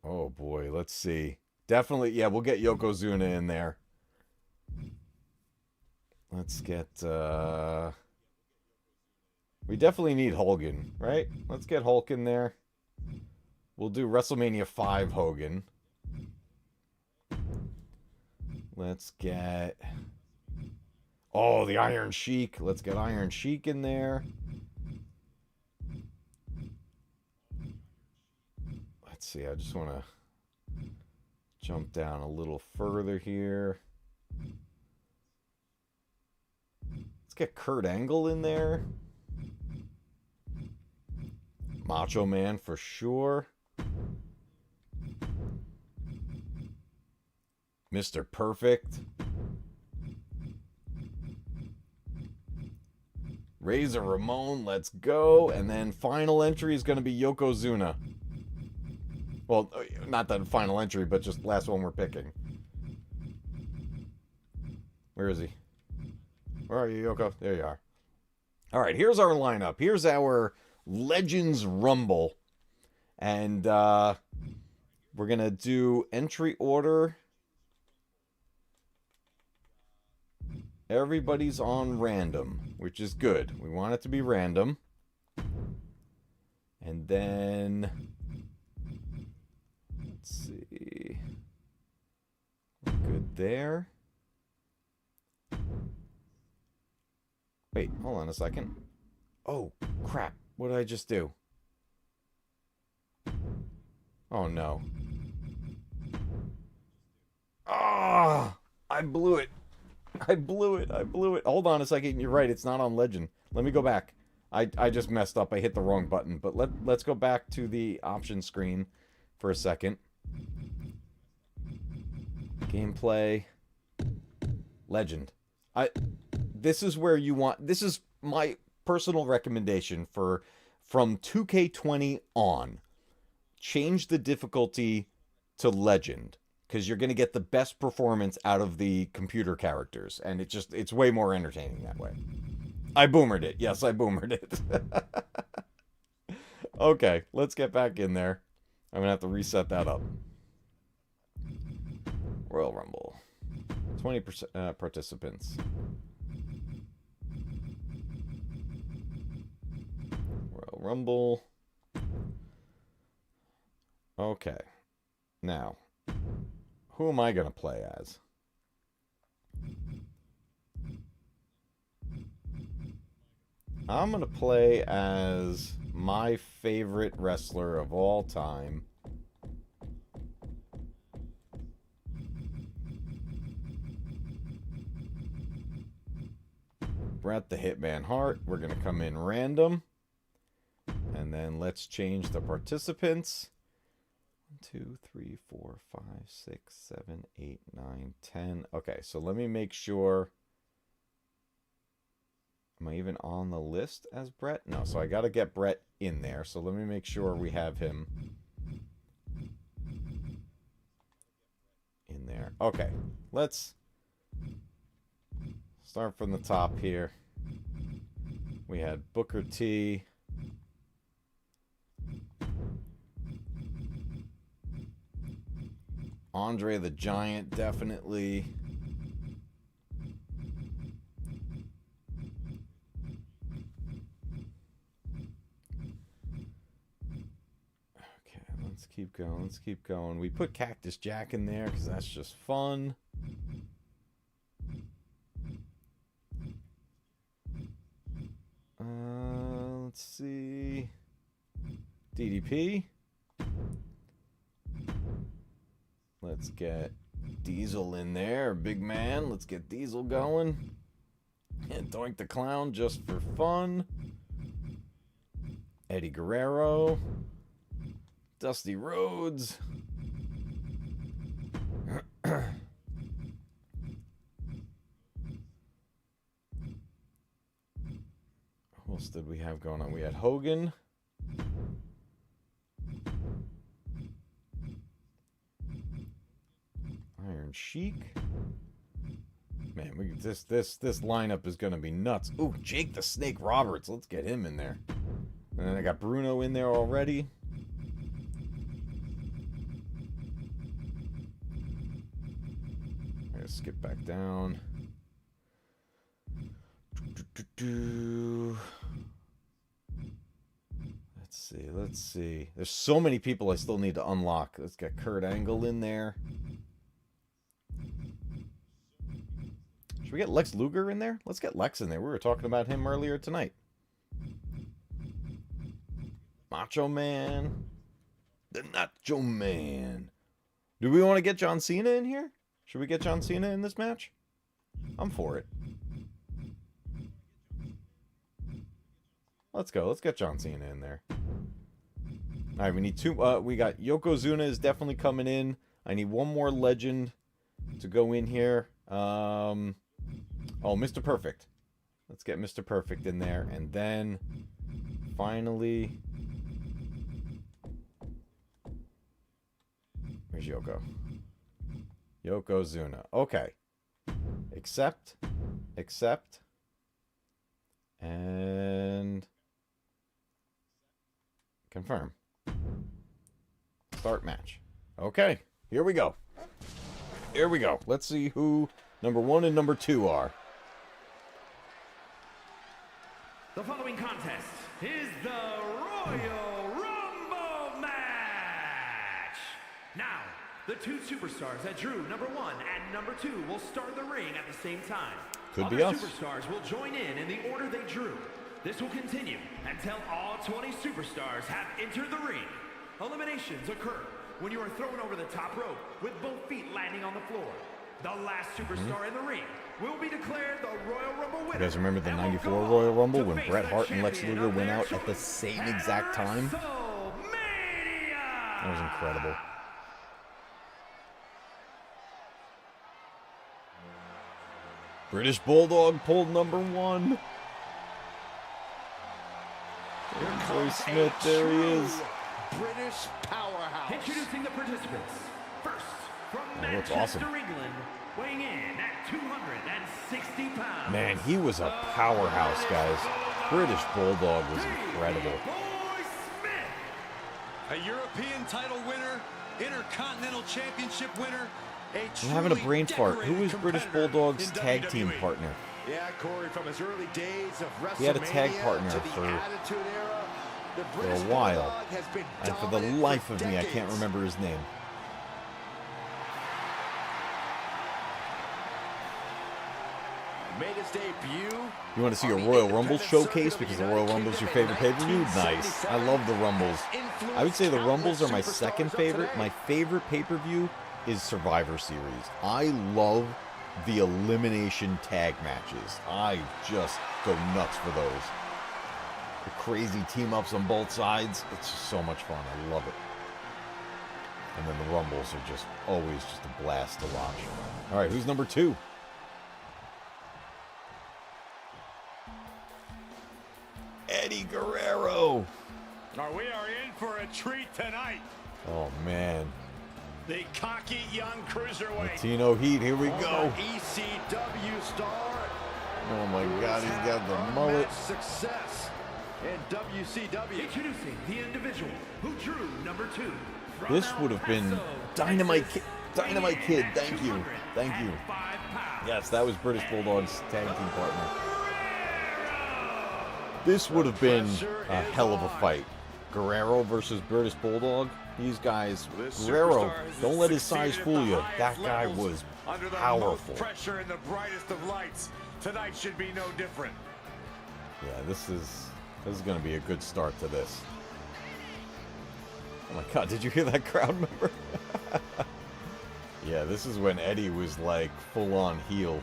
Oh boy, let's see. Definitely, yeah, we'll get Yokozuna in there. Let's get, we definitely need Hogan, right? Let's get Hulk in there. We'll do WrestleMania 5 Hogan. Let's get... Oh, the Iron Sheik. Let's get Iron Sheik in there. Let's see, I just want to jump down a little further here. Let's get Kurt Angle in there. Macho Man for sure. Mr. Perfect. Razor Ramon, let's go. And then final entry is going to be Yokozuna. Well, not the final entry, but just last one we're picking. Where is he? Where are you, Yoko? There you are. All right, here's our lineup. Here's our Legends Rumble. And we're going to do entry order. Everybody's on random, which is good. We want it to be random. And then... Let's see. We're good there. Wait, hold on a second. Oh, crap. What did I just do? Oh, no. Ah! I blew it. I blew it. Hold on a second. You're right. It's not on Legend. Let me go back. I just messed up. I hit the wrong button. But let's go back to the option screen for a second. Gameplay. Legend. This is where you want... This is my personal recommendation for from 2K20 on. Change the difficulty to Legend. Because you're going to get the best performance out of the computer characters. And it's way more entertaining that way. I boomered it. Yes, I boomered it. Okay, let's get back in there. I'm going to have to reset that up. Royal Rumble. 20% participants. Royal Rumble. Okay. Now... Who am I going to play as? I'm going to play as my favorite wrestler of all time. Bret the Hitman Hart. We're going to come in random. And then let's change the participants. 1, 2, 3, 4, 5, 6, 7, 8, 9, 10. Okay, so let me make sure. Am I even on the list as Bret? No, so I got to get Bret in there. So let me make sure we have him in there. Okay, let's start from the top here. We had Booker T. Andre the Giant, definitely. Okay, let's keep going. Let's keep going. We put Cactus Jack in there because that's just fun. Let's see. DDP. Let's get Diesel in there, big man. Let's get Diesel going. And Doink the Clown just for fun. Eddie Guerrero. Dusty Rhodes. Who else did we have going on? We had Hogan. Iron Sheik. Man, this lineup is gonna be nuts. Ooh, Jake the Snake Roberts. Let's get him in there. And then I got Bruno in there already. I gotta skip back down. Let's see. There's so many people I still need to unlock. Let's get Kurt Angle in there. Should we get Lex Luger in there? Let's get Lex in there. We were talking about him earlier tonight. Macho Man. The Nacho Man. Do we want to get John Cena in here? Should we get John Cena in this match? I'm for it. Let's go. Let's get John Cena in there. All right, we need two. We got Yokozuna is definitely coming in. I need one more legend to go in here. Oh, Mr. Perfect. Let's get Mr. Perfect in there. And then, finally... Where's Yoko? Yokozuna. Okay. Accept. And... confirm. Start match. Okay, here we go. Here we go. Let's see who number 1 and number 2 are. The following contest is the Royal Rumble match. Now, the two superstars that drew number 1 and number 2 will start the ring at the same time. Could be us. Superstars will join in the order they drew. This will continue until all 20 superstars have entered the ring. Eliminations occur when you are thrown over the top rope with both feet landing on the floor. The last superstar in the ring will be declared the Royal Rumble winner. You guys remember the 94 Royal Rumble when Bret Hart and Lex Luger went out at the same exact time? That was incredible. British Bulldog pulled number 1. Troy Smith, there he is. British powerhouse. Introducing the participants. First, from looks Manchester, awesome. England, weighing in at 260 pounds. Man, he was a powerhouse, guys. British Bulldog was incredible. A European title winner, Intercontinental Championship winner. I'm having a brain fart. Who was British Bulldog's tag team partner? Yeah, Corey, from his early days of WrestleMania He had a tag partner to the for Attitude Era, the a British while. Bulldog has been And for the dominant life of me, I decades. can't remember his name. Made his debut. You want to see a Royal Rumble showcase because the Royal Rumble is your favorite pay-per-view? Nice. I love the Rumbles. I would say the Rumbles are my second favorite. My favorite pay-per-view is Survivor Series. I love the elimination tag matches. I just go nuts for those. The crazy team-ups on both sides. It's just so much fun. I love it. And then the Rumbles are just always just a blast to watch. All right, who's number 2? Eddie Guerrero. We are in for a treat tonight. Oh, man. The cocky young cruiserweight. Latino Heat, here we go. ECW star. Oh, my God, he's got the mullet. Success in WCW. Introducing the individual who drew number 2. From This El would have been Paso, Dynamite Kid. Texas, Dynamite Kid, thank you. 205 Thank you. pounds. Yes, that was British Bulldog's tag team partner. This would have been a hell of a fight. Guerrero versus British Bulldog. These guys, Guerrero, don't let his size fool you. That guy was under the powerful. most pressure in the brightest of lights. Tonight should be no different. Yeah, this is going to be a good start to this. Oh my God, did you hear that crowd member? Yeah, this is when Eddie was like full-on heel.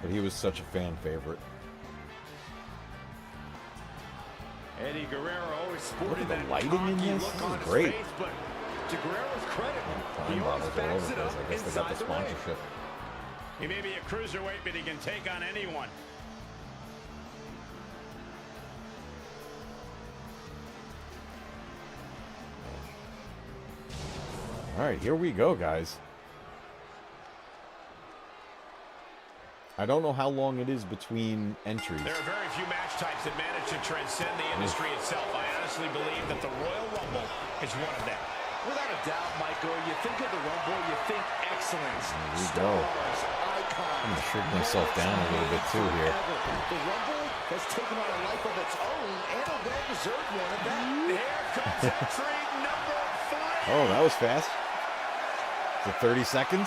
But he was such a fan favorite. Eddie Guerrero always Look sported at the that lighting in cocky this. look This on is his great. face, but to Guerrero's credit, Wine he always bottles all over backs the it place. up I guess they got the inside the ring. sponsorship. He may be a cruiserweight, but he can take on anyone. All right, here we go, guys. I don't know how long it is between entries. There are very few match types that manage to transcend the industry itself. I honestly believe that the Royal Rumble is one of them. Without a doubt, Michael, you think of the Rumble, you think excellence. Here we Stars, go. icons. I'm gonna shrink myself down a little bit too here. The Rumble has taken on a life of its own, and a well-deserved one at that. Here comes entry number 3. Oh, that was fast. Is it 30 seconds?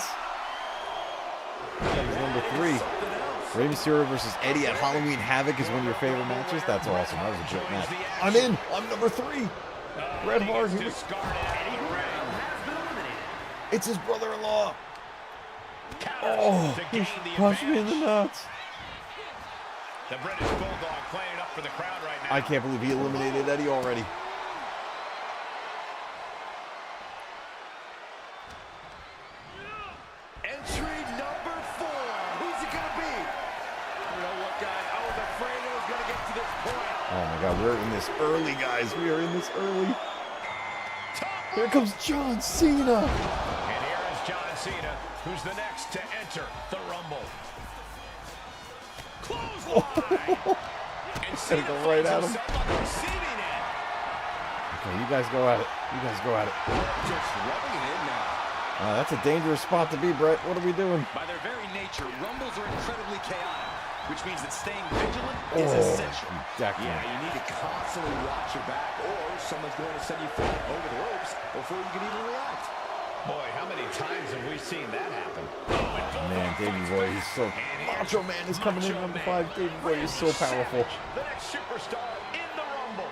That was number 3. Rey Mysterio versus Eddie at Halloween Havoc is one of your favorite matches? That's awesome. That was a great match. I'm in. I'm number 3. Red Hart. Here we... It's his brother-in-law. Oh, he punched me in the nuts. The British Bulldog playing up for the crowd right now. I can't believe he eliminated Eddie already. Entry number 4. Who's it going to be? You know what, guys? I was afraid it was going to get to this point. Oh my God, we're in this early, guys. We are in this early. Here comes John Cena. And here is John Cena, who's the next to enter the Rumble. Clothesline! And Cena go right at him. finds himself on the receiving end. Okay, you guys go at it. You guys go at it. Just rubbing it in now. That's a dangerous spot to be, Brett. What are we doing? By their very nature, Rumbles are incredibly chaotic, which means that staying vigilant is Oh, essential. definitely. Yeah, you need to constantly watch your back, or someone's going to send you flying over the ropes before you can even react. Boy, how many times have we seen that happen? Man, Davey Boy, he's so... Macho Man is coming in number 5. Davey Boy is so powerful. The next superstar in the Rumble.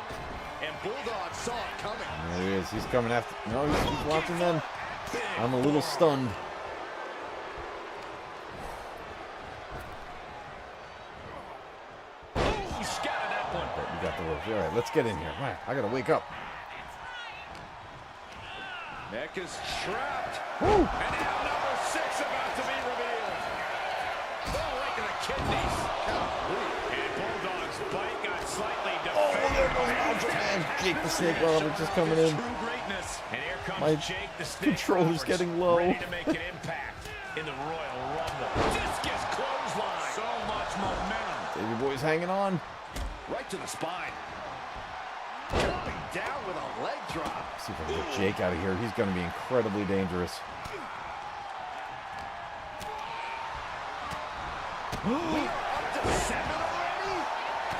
And Bulldog saw it coming. There he is. He's coming after... No, he's watching them. I'm a little stunned. He scattered that one. But you got the ropes. All right, let's get in here. All right, I got to wake up. Neck is trapped. Woo! And now number 6 about to be revealed. The link of the kidneys. And Bulldog's bite got slightly Oh, defended. there goes Macho Man. Jake the Snake Roberts just coming in. True greatness. And here comes My Jake the Snake controller's Roberts, getting low. ready to make an impact in the Royal Rumble. Discus clothesline. So much momentum. Davey Boy's hanging on. Right to the spine. Coming down with a leg drop. See if I can get Jake out of here. He's going to be incredibly dangerous. We are up to 7 already?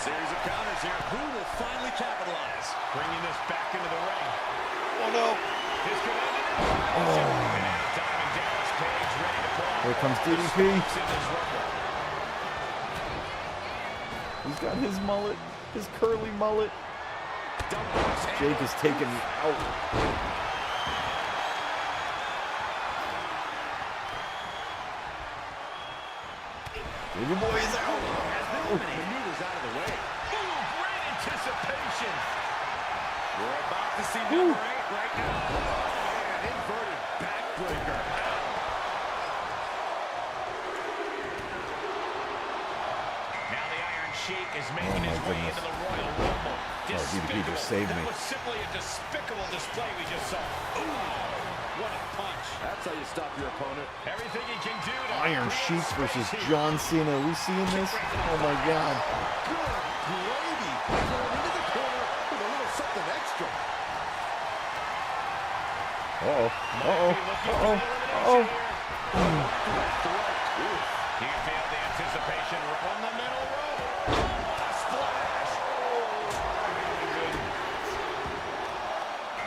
Series of counters here. Who will finally capitalize? Bringing this back into the ring. Oh, no. This could end it. And now Diamond Dallas Page ready to pull. Here comes DDP. In this Rumble. He's got his mullet. His curly mullet. Jake is taking me out. Baby boy is out. Maneuvers out of the way. Ooh, great anticipation. We're about to see number 8 right now. An inverted backbreaker. Now the Iron Sheik is making his way into the Royal Rumble. DDP just saved me. That was simply a despicable display we just saw. Ooh, what a punch. That's how you stop your opponent. Everything he can do to Iron Sheik versus John Cena. Are we seeing this? Oh my God. Good gravy. Going into the corner with a little something extra. Uh-oh. Uh-oh. Uh-oh. Uh-oh. You can feel the anticipation from the middle rope. Oh, what a splash.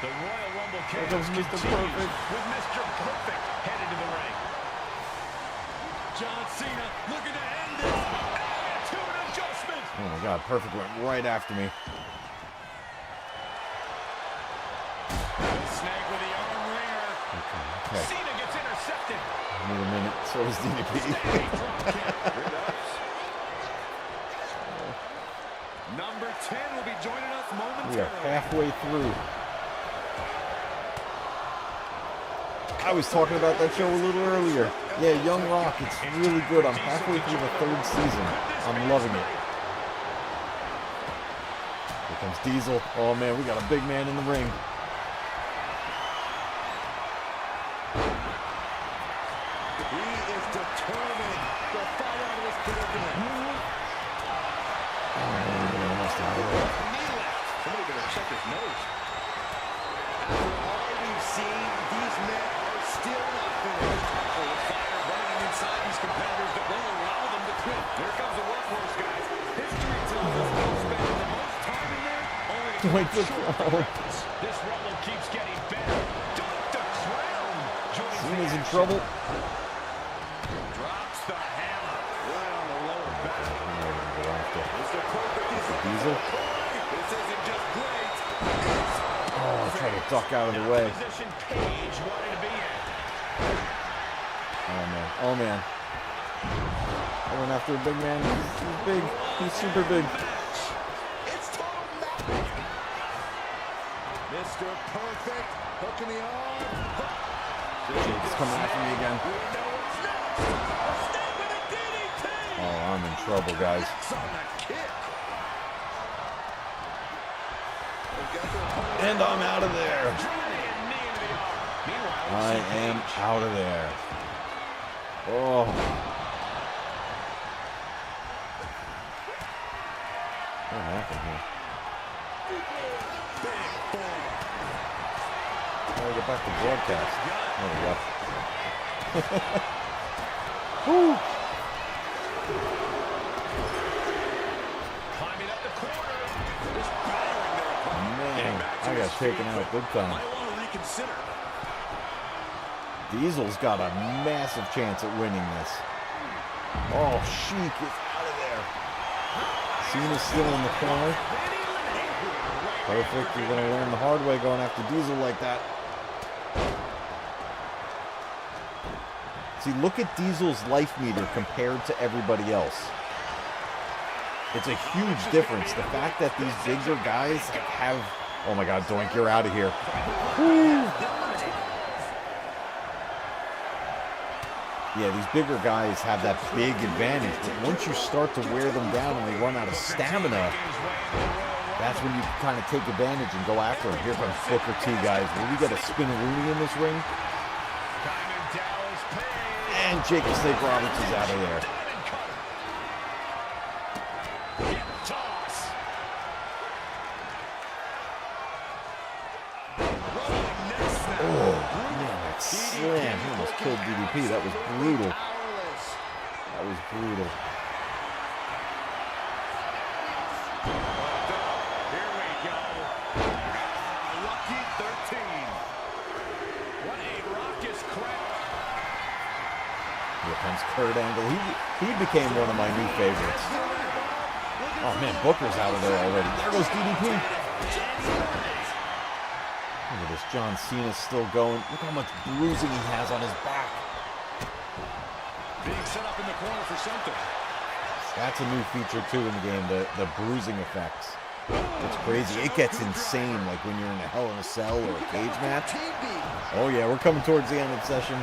The Royal Rumble Here comes chaos Mr. continues Perfect. with Mr. Perfect headed to the ring. John Cena looking to end this. And to an adjustment. Oh my God. Perfect went right after me. Snag with the arm wringer. Okay. Cena gets intercepted. Need a minute. So is DDP. Standing drop kick. Number 10 will be joining us We momentarily. are halfway through. I was talking about that show a little earlier. Yeah, Young Rock. It's really good. I'm halfway through the 3rd season. I'm loving it. Here comes Diesel. Oh man, we got a big man in the ring. He is determined to fight out of this predicament. Almost out of there. Knee left. Somebody better check his nose. From all we've seen, these men are still not finished. Oh, the fire burning inside these competitors that won't allow them to quit. Here comes the workhorse, guys. History tells us they'll spend the most time in there only to Wait get for short the practice. This Rumble keeps getting better. Dr. Crown joins the Cena's in action. trouble. Drops the hammer. Right on the lower back. Mr. Perfect is Diesel. This isn't just great. Oh, try to duck out of the way. Position Page wanted to be in. Oh man. Oh man. I went after a big man. He's big. He's super big. It's total madness. Mr. Perfect, hook in the arm. Jake's coming after me again. We know what's next. Snap with a DDT. Oh, I'm in trouble, guys. On the kick. And I'm out of there. Driving knee into the arm. Meanwhile, I am out of there. Oh. What happened here? How do I get back to broadcast? There we go. Woo! climbing up the corner. Man, I got taken out big time. Might want to reconsider. Diesel's got a massive chance at winning this. Oh, Sheik is out of there. Cena's still in the corner. Perfect. You're going to learn the hard way going after Diesel like that. See, look at Diesel's life meter compared to everybody else. It's a huge difference. The fact that these bigger guys have... Oh my God, Doink, you're out of here. Woo! Yeah, these bigger guys have that big advantage, but once you start to wear them down and they run out of stamina, that's when you kind of take advantage and go after them. Here comes Booker T, guys. Will we get a spin-a-rooney in this ring? And Jake the Snake Roberts is out of there. Oh, man, that slam. He almost killed DDP. That was brutal. That was brutal. Here we go. Lucky 13. What a raucous crowd. Here comes Kurt Angle. He became one of my new favorites. Oh man, Booker's out of there already. There goes DDP. Look at this. John Cena's still going. Look how much bruising he has on his back. Being set up in the corner for something. That's a new feature too in the game, the bruising effects. It's crazy. It gets insane, like when you're in a Hell in a Cell or a cage match. Oh yeah, we're coming towards the end of the session.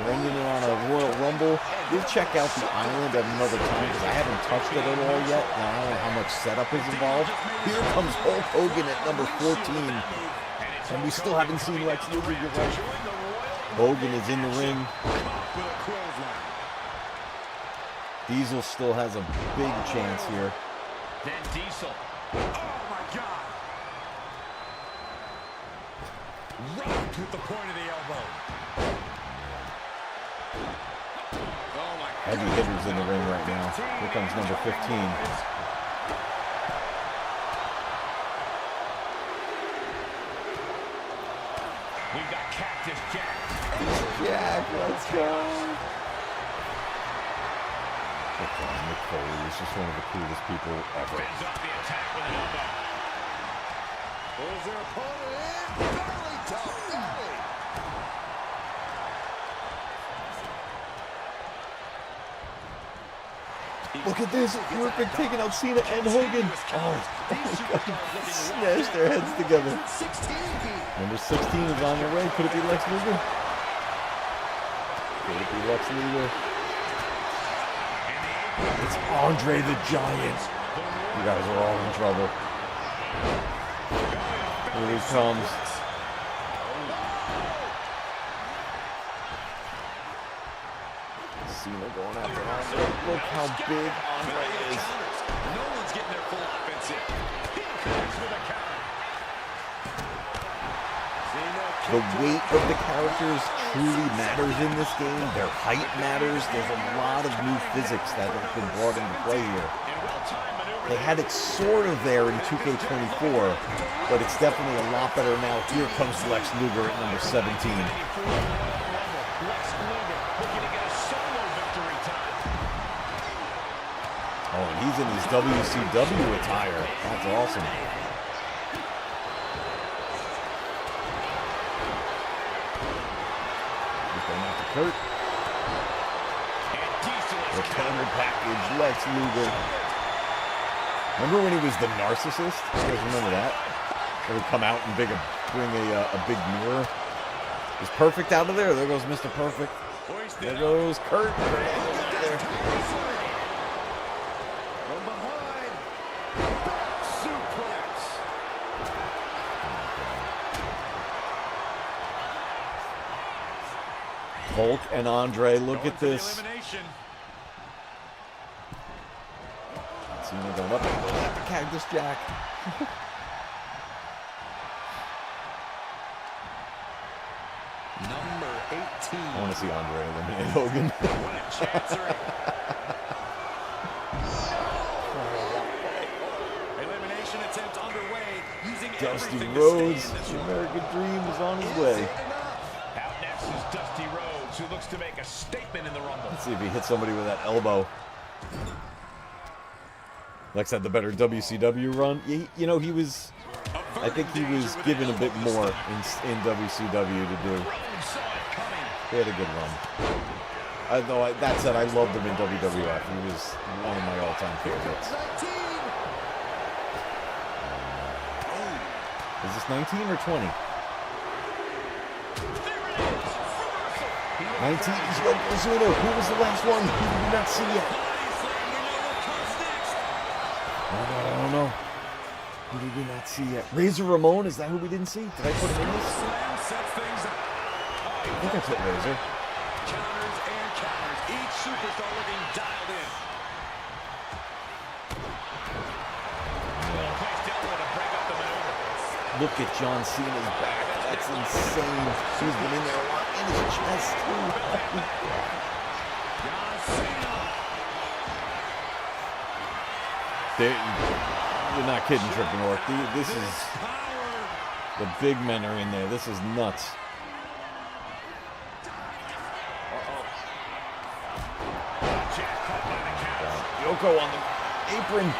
We're ending it on a Royal Rumble. We'll check out the island at another time because I haven't touched it at all yet. And I don't know how much setup is involved. Here comes Hulk Hogan at number 14. And we still haven't seen Lex Luger get right. Hogan is in the ring. Diesel still has a big chance here. Then Diesel. Oh my God! Rocked with the point of the elbow. Oh my God. Heavy hitters in the ring right now. Here comes number 15. We've got Cactus Jack. Jack, let's go. Mick Foley is just one of the coolest people ever. Fends off the attack with an elbow. Pulls their opponent in. Belly to belly. Look at this. Perfect taking out Cena and Hogan. Oh, smash their heads together. Number 16 is on the way. Could it be Lex Luger? Could it be Lex Luger? It's Andre the Giant. You guys are all in trouble. Here he comes. Cena going after Andre. Look how big Andre is. No one's getting their full offense in. He connects with a counter. The weight of the characters truly matters in this game. Their height matters. There's a lot of new physics that have been brought into play here. They had it sort of there in 2K24, but it's definitely a lot better now. Here comes Lex Luger at number 17. Lex Luger looking to get a solo victory time. Oh, and he's in his WCW attire. That's awesome. Kurt. The counter package, Lex Luger. Remember when he was the narcissist? You guys remember that? He would come out and bring a big mirror. Is Perfect out of there? There goes Mr. Perfect. There goes Kurt. There. From behind. Back suplex. Hulk and Andre, look at this. Cena going up and going after Cactus Jack. Number 18. I want to see Andre eliminate Hogan. Elimination attempt underway using Dusty everything Rhodes, to stay in this the ring. American Dream is on his way. Out next is Dusty Rhodes, who looks to make a statement in the Rumble. Let's see if he hits somebody with that elbow. Lex had the better WCW run. You know, he was... I think he was given a bit more in WCW to do. He had a good run. That said, I loved him in WWF. He was one of my all-time favorites. Is this 19 or 20? 19 is Yokozuna. Who was the last one? Who did we not see yet? I don't know. Who did we not see yet? Razor Ramon, is that who we didn't see? Did I put him in this? I think I put Razor. Counters and counters. Each superstar looking dialed in. Look at John Cena's back. That's insane. He's been in there a lot. In his chest, too. You're not kidding, Triple North. This is... The big men are in there. This is nuts. Yoko on the apron.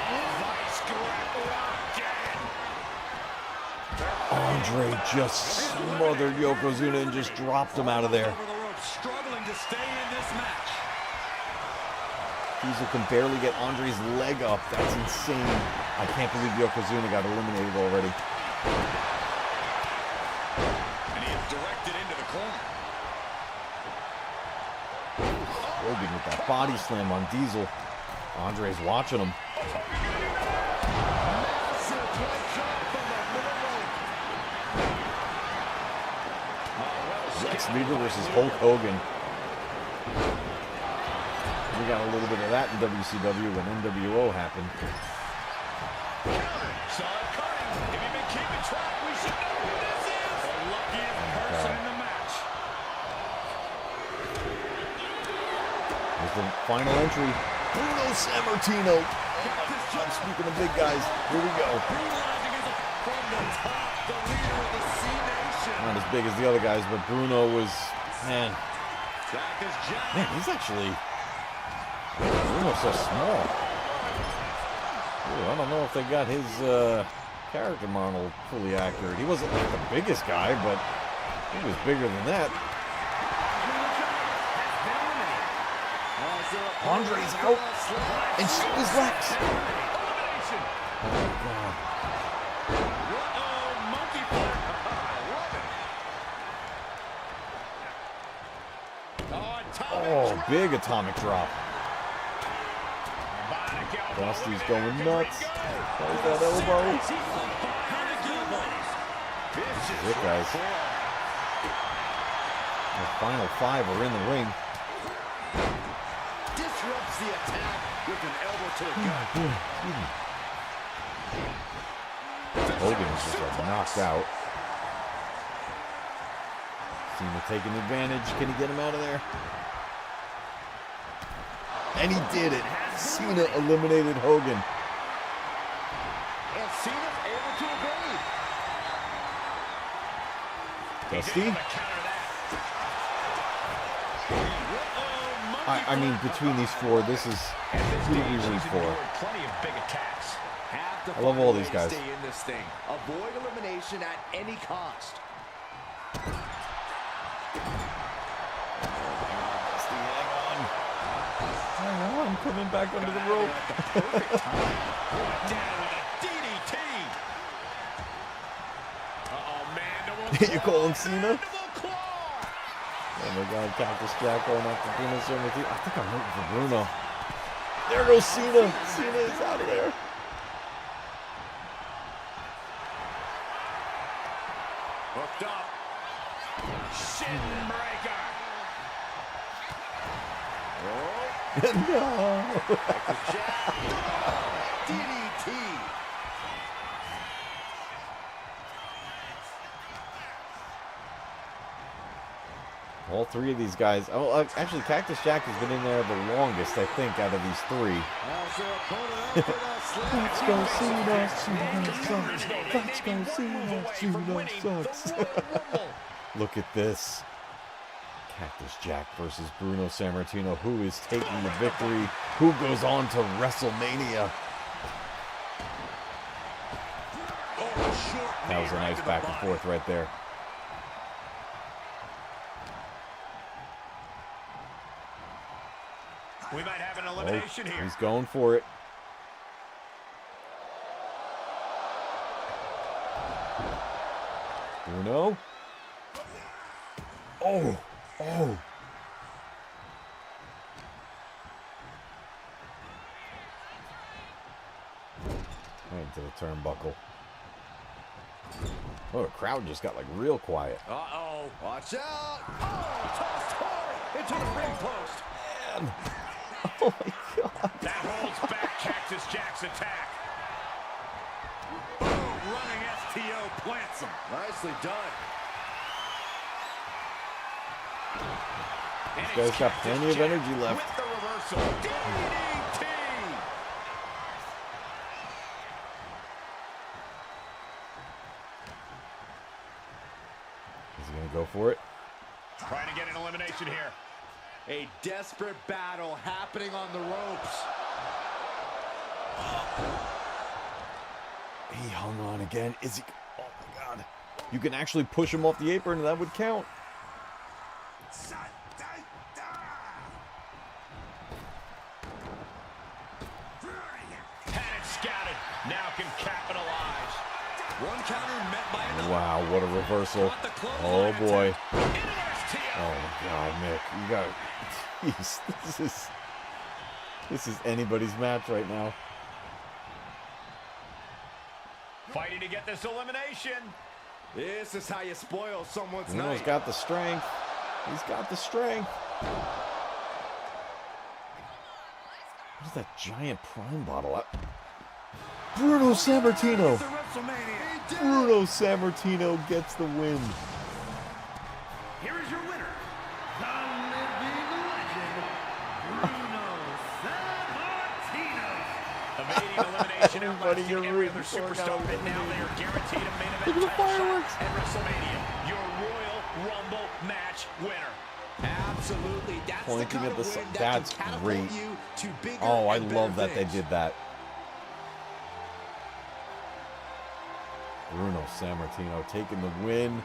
Andre just smothered Yokozuna and just dropped him out of there. Struggling to stay in this match. Diesel can barely get Andre's leg up. That's insane. I can't believe Yokozuna got eliminated already. And he is directed into the corner. Hogan with that body slam on Diesel. Andre's watching him. Lex Luger versus Hulk Hogan. We got a little bit of that in WCW when NWO happened. Saw it coming. If you've been keeping track, we should know who this is. The luckiest person in the match. Here's the final entry. Bruno Sammartino. I'm speaking of big guys. Here we go. From the top, the leader of the C Nation. Not as big as the other guys, but Bruno was, man, Cactus Jack. man, he's actually, Bruno's so small. Ooh, I don't know if they got his character model fully accurate. He wasn't like the biggest guy, but he was bigger than that. Andre's out, and so is Lex. Oh my God. Monkey flip. I love it. Oh, big atomic drop. Dusty's going nuts. There's that elbow. This is it, guys. The final five are in the ring. Disrupts the attack with an elbow to the gut. Hogan is just like knocked out. Cena taking advantage. Can he get him out of there? And he did it. Cena eliminated Hogan. And Cena's able to evade. Dusty? I mean, between these four, this is who do we root for? Plenty of big attacks. I love all these guys. Stay in this thing. Avoid elimination at any cost. Hang on, coming back under the rope. Down with a DDT. Uh-oh, man. No one's You calling Cena? mandible claw. Oh my God, Cactus Jack going after Bruno Sammartino. I think I'm rooting for Bruno. There goes Cena. Cena is out of there. Hooked up. Shin breaker. No. DDT. All three of these guys. Oh, actually, Cactus Jack has been in there the longest, I think, out of these three. As their opponent up with a slam. Let's go, Cena. Cena sucks. Let's go, Cena. Cena sucks. Look at this. Cactus Jack versus Bruno Sammartino. Who is taking the victory? Who goes on to WrestleMania? That was a nice back and forth right there. We might have an elimination here. He's going for it. Bruno. Oh. Oh. Right into the turnbuckle. Oh, the crowd just got like real quiet. Uh-oh. Watch out. Oh, tossed hard into the ring post. Man. Oh my God. That holds back Cactus Jack's attack. Boom, running STO plants him. Nicely done. This guy's got plenty of energy left. With the reversal. DDT. Is he gonna go for it? Trying to get an elimination here. A desperate battle happening on the ropes. He hung on again. Is he? Oh my God. You can actually push him off the apron and that would count. One counter met by another. Wow, what a reversal. Oh, boy. Oh, my God, Mick. You got... Jeez, this is anybody's match right now. Fighting to get this elimination. This is how you spoil someone's Bruno's night. got the strength. He's got the strength. What is that giant prime bottle? Bruno Sammartino. Bruno Sammartino gets the win. Here is your winner, the living legend, Bruno Sammartino. Evading elimination at Everybody, last you're year, every rooting other for him. superstar, and now they are guaranteed a main event Look at the title fireworks. shot at WrestleMania. Your Royal Rumble match winner. Absolutely. That's Pointing the kind at of the win that that's can catapult great. you to bigger Oh, I and love better that they things. did that. Bruno Sammartino taking the win.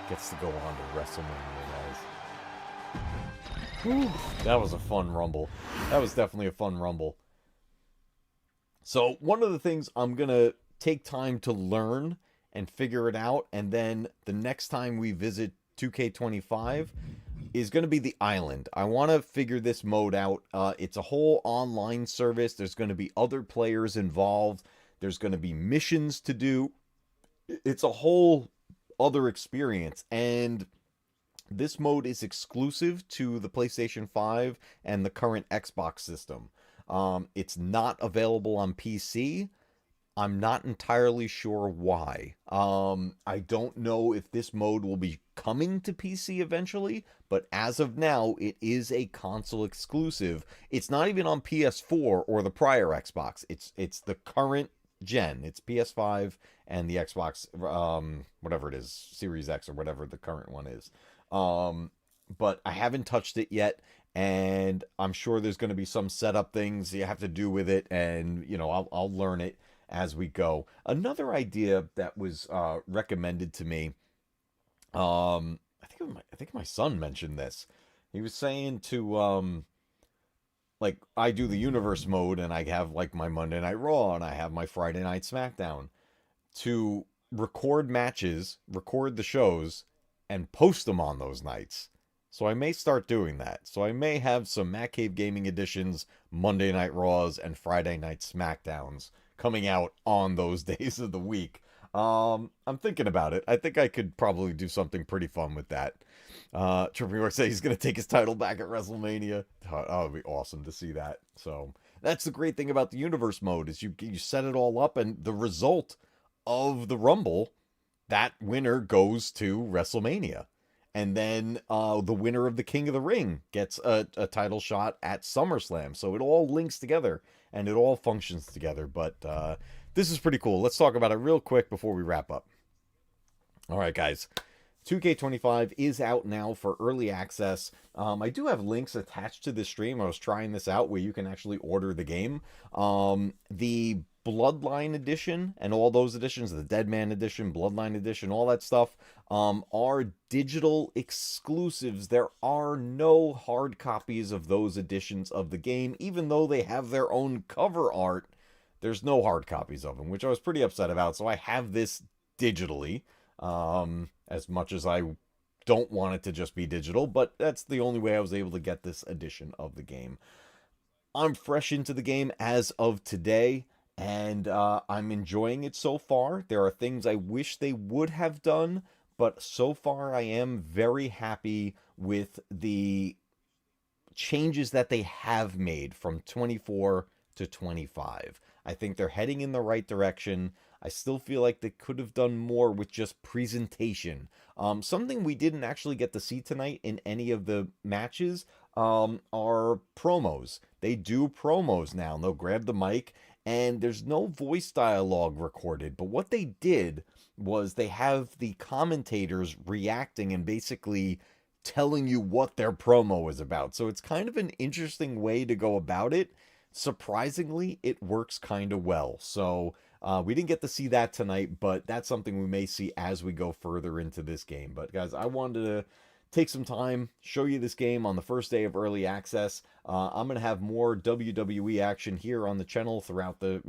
Gets to go on to WrestleMania, guys. Whew. That was a fun Rumble. That was definitely a fun Rumble. So, one of the things I'm going to take time to learn and figure it out, and then the next time we visit 2K25 is going to be the island. I want to figure this mode out. It's a whole online service. There's going to be other players involved. There's going to be missions to do. It's a whole other experience, and this mode is exclusive to the PlayStation 5 and the current Xbox system. It's not available on PC. I'm not entirely sure why. I don't know if this mode will be coming to PC eventually, but as of now, it is a console exclusive. It's not even on PS4 or the prior Xbox. It's the current gen. It's PS5 and the Xbox, whatever it is, Series X or whatever the current one is. But I haven't touched it yet, and I'm sure there's going to be some setup things you have to do with it, and you know, I'll learn it as we go. Another idea that was recommended to me, I think my son mentioned this. He was saying to like, I do the universe mode, and I have like my Monday Night Raw, and I have my Friday Night SmackDown, to record matches, record the shows, and post them on those nights. So I may start doing that. So I may have some Matt Cave Gaming editions, Monday Night Raws, and Friday Night SmackDowns coming out on those days of the week. I'm thinking about it. I think I could probably do something pretty fun with that. Triple York said he's going to take his title back at WrestleMania. Oh, it would be awesome to see that. So that's the great thing about the universe mode, is you set it all up, and the result of the Rumble, that winner goes to WrestleMania. And then the winner of the King of the Ring gets a title shot at SummerSlam. So it all links together, and it all functions together. But this is pretty cool. Let's talk about it real quick before we wrap up. All right, guys. 2K25 is out now for early access. I do have links attached to this stream. I was trying this out where you can actually order the game. The Bloodline edition and all those editions, the Deadman edition, Bloodline edition, all that stuff, are digital exclusives. There are no hard copies of those editions of the game, even though they have their own cover art. There's no hard copies of them, which I was pretty upset about. So I have this digitally, as much as I don't want it to just be digital, but that's the only way I was able to get this edition of the game. I'm fresh into the game as of today, and I'm enjoying it so far. There are things I wish they would have done, but so far I am very happy with the changes that they have made from 24 to 25. I think they're heading in the right direction. I still feel like they could have done more with just presentation. Something we didn't actually get to see tonight in any of the matches are promos. They do promos now, and they'll grab the mic, and there's no voice dialogue recorded. But what they did was they have the commentators reacting and basically telling you what their promo is about. So it's kind of an interesting way to go about it. Surprisingly, it works kind of well. So we didn't get to see that tonight, but that's something we may see as we go further into this game. But guys, I wanted to take some time, show you this game on the first day of early access. I'm going to have more WWE action here on the channel throughout the,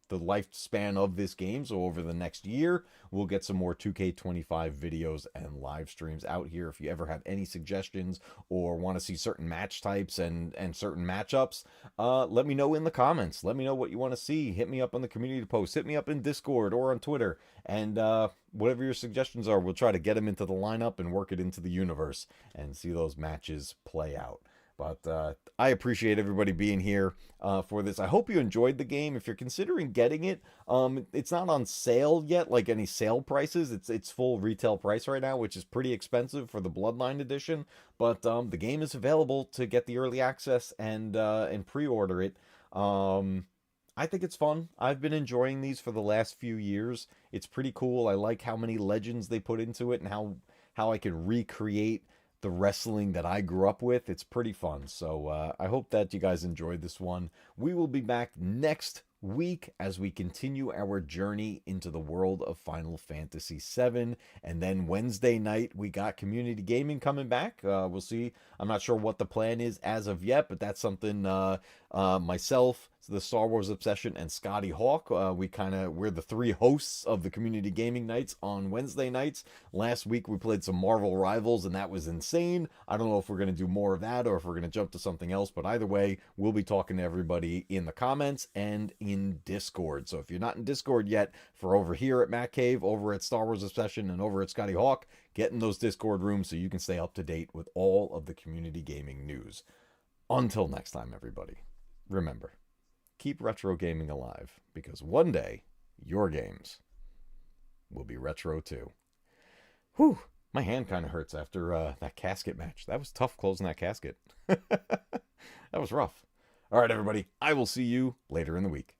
the lifespan of this game. So over the next year, we'll get some more 2K25 videos and live streams out here. If you ever have any suggestions or want to see certain match types and certain matchups, let me know in the comments. Let me know what you want to see. Hit me up on the community post. Hit me up in Discord or on Twitter. And whatever your suggestions are, we'll try to get them into the lineup and work it into the universe and see those matches play out. But I appreciate everybody being here for this. I hope you enjoyed the game. If you're considering getting it, it's not on sale yet, like any sale prices. It's full retail price right now, which is pretty expensive for the Bloodline edition. But the game is available to get the early access and pre-order it. I think it's fun. I've been enjoying these for the last few years. It's pretty cool. I like how many legends they put into it and how I can recreate the wrestling that I grew up with. It's pretty fun. So I hope that you guys enjoyed this one. We will be back next week as we continue our journey into the world of Final Fantasy VII. And then Wednesday night, we got community gaming coming back. We'll see. I'm not sure what the plan is as of yet, but that's something myself, the Star Wars Obsession, and Scotty Hawk, we're the three hosts of the community gaming nights on Wednesday nights. Last week we played some Marvel Rivals and that was insane. I don't know if we're going to do more of that or if we're going to jump to something else, but either way, we'll be talking to everybody in the comments and in Discord. So if you're not in Discord yet, for over here at Matt Cave, over at Star Wars Obsession, and over at Scotty Hawk, get in those Discord rooms so you can stay up to date with all of the community gaming news. Until next time, everybody, remember, keep retro gaming alive, because one day, your games will be retro too. Whew, my hand kind of hurts after that casket match. That was tough closing that casket. That was rough. All right, everybody, I will see you later in the week.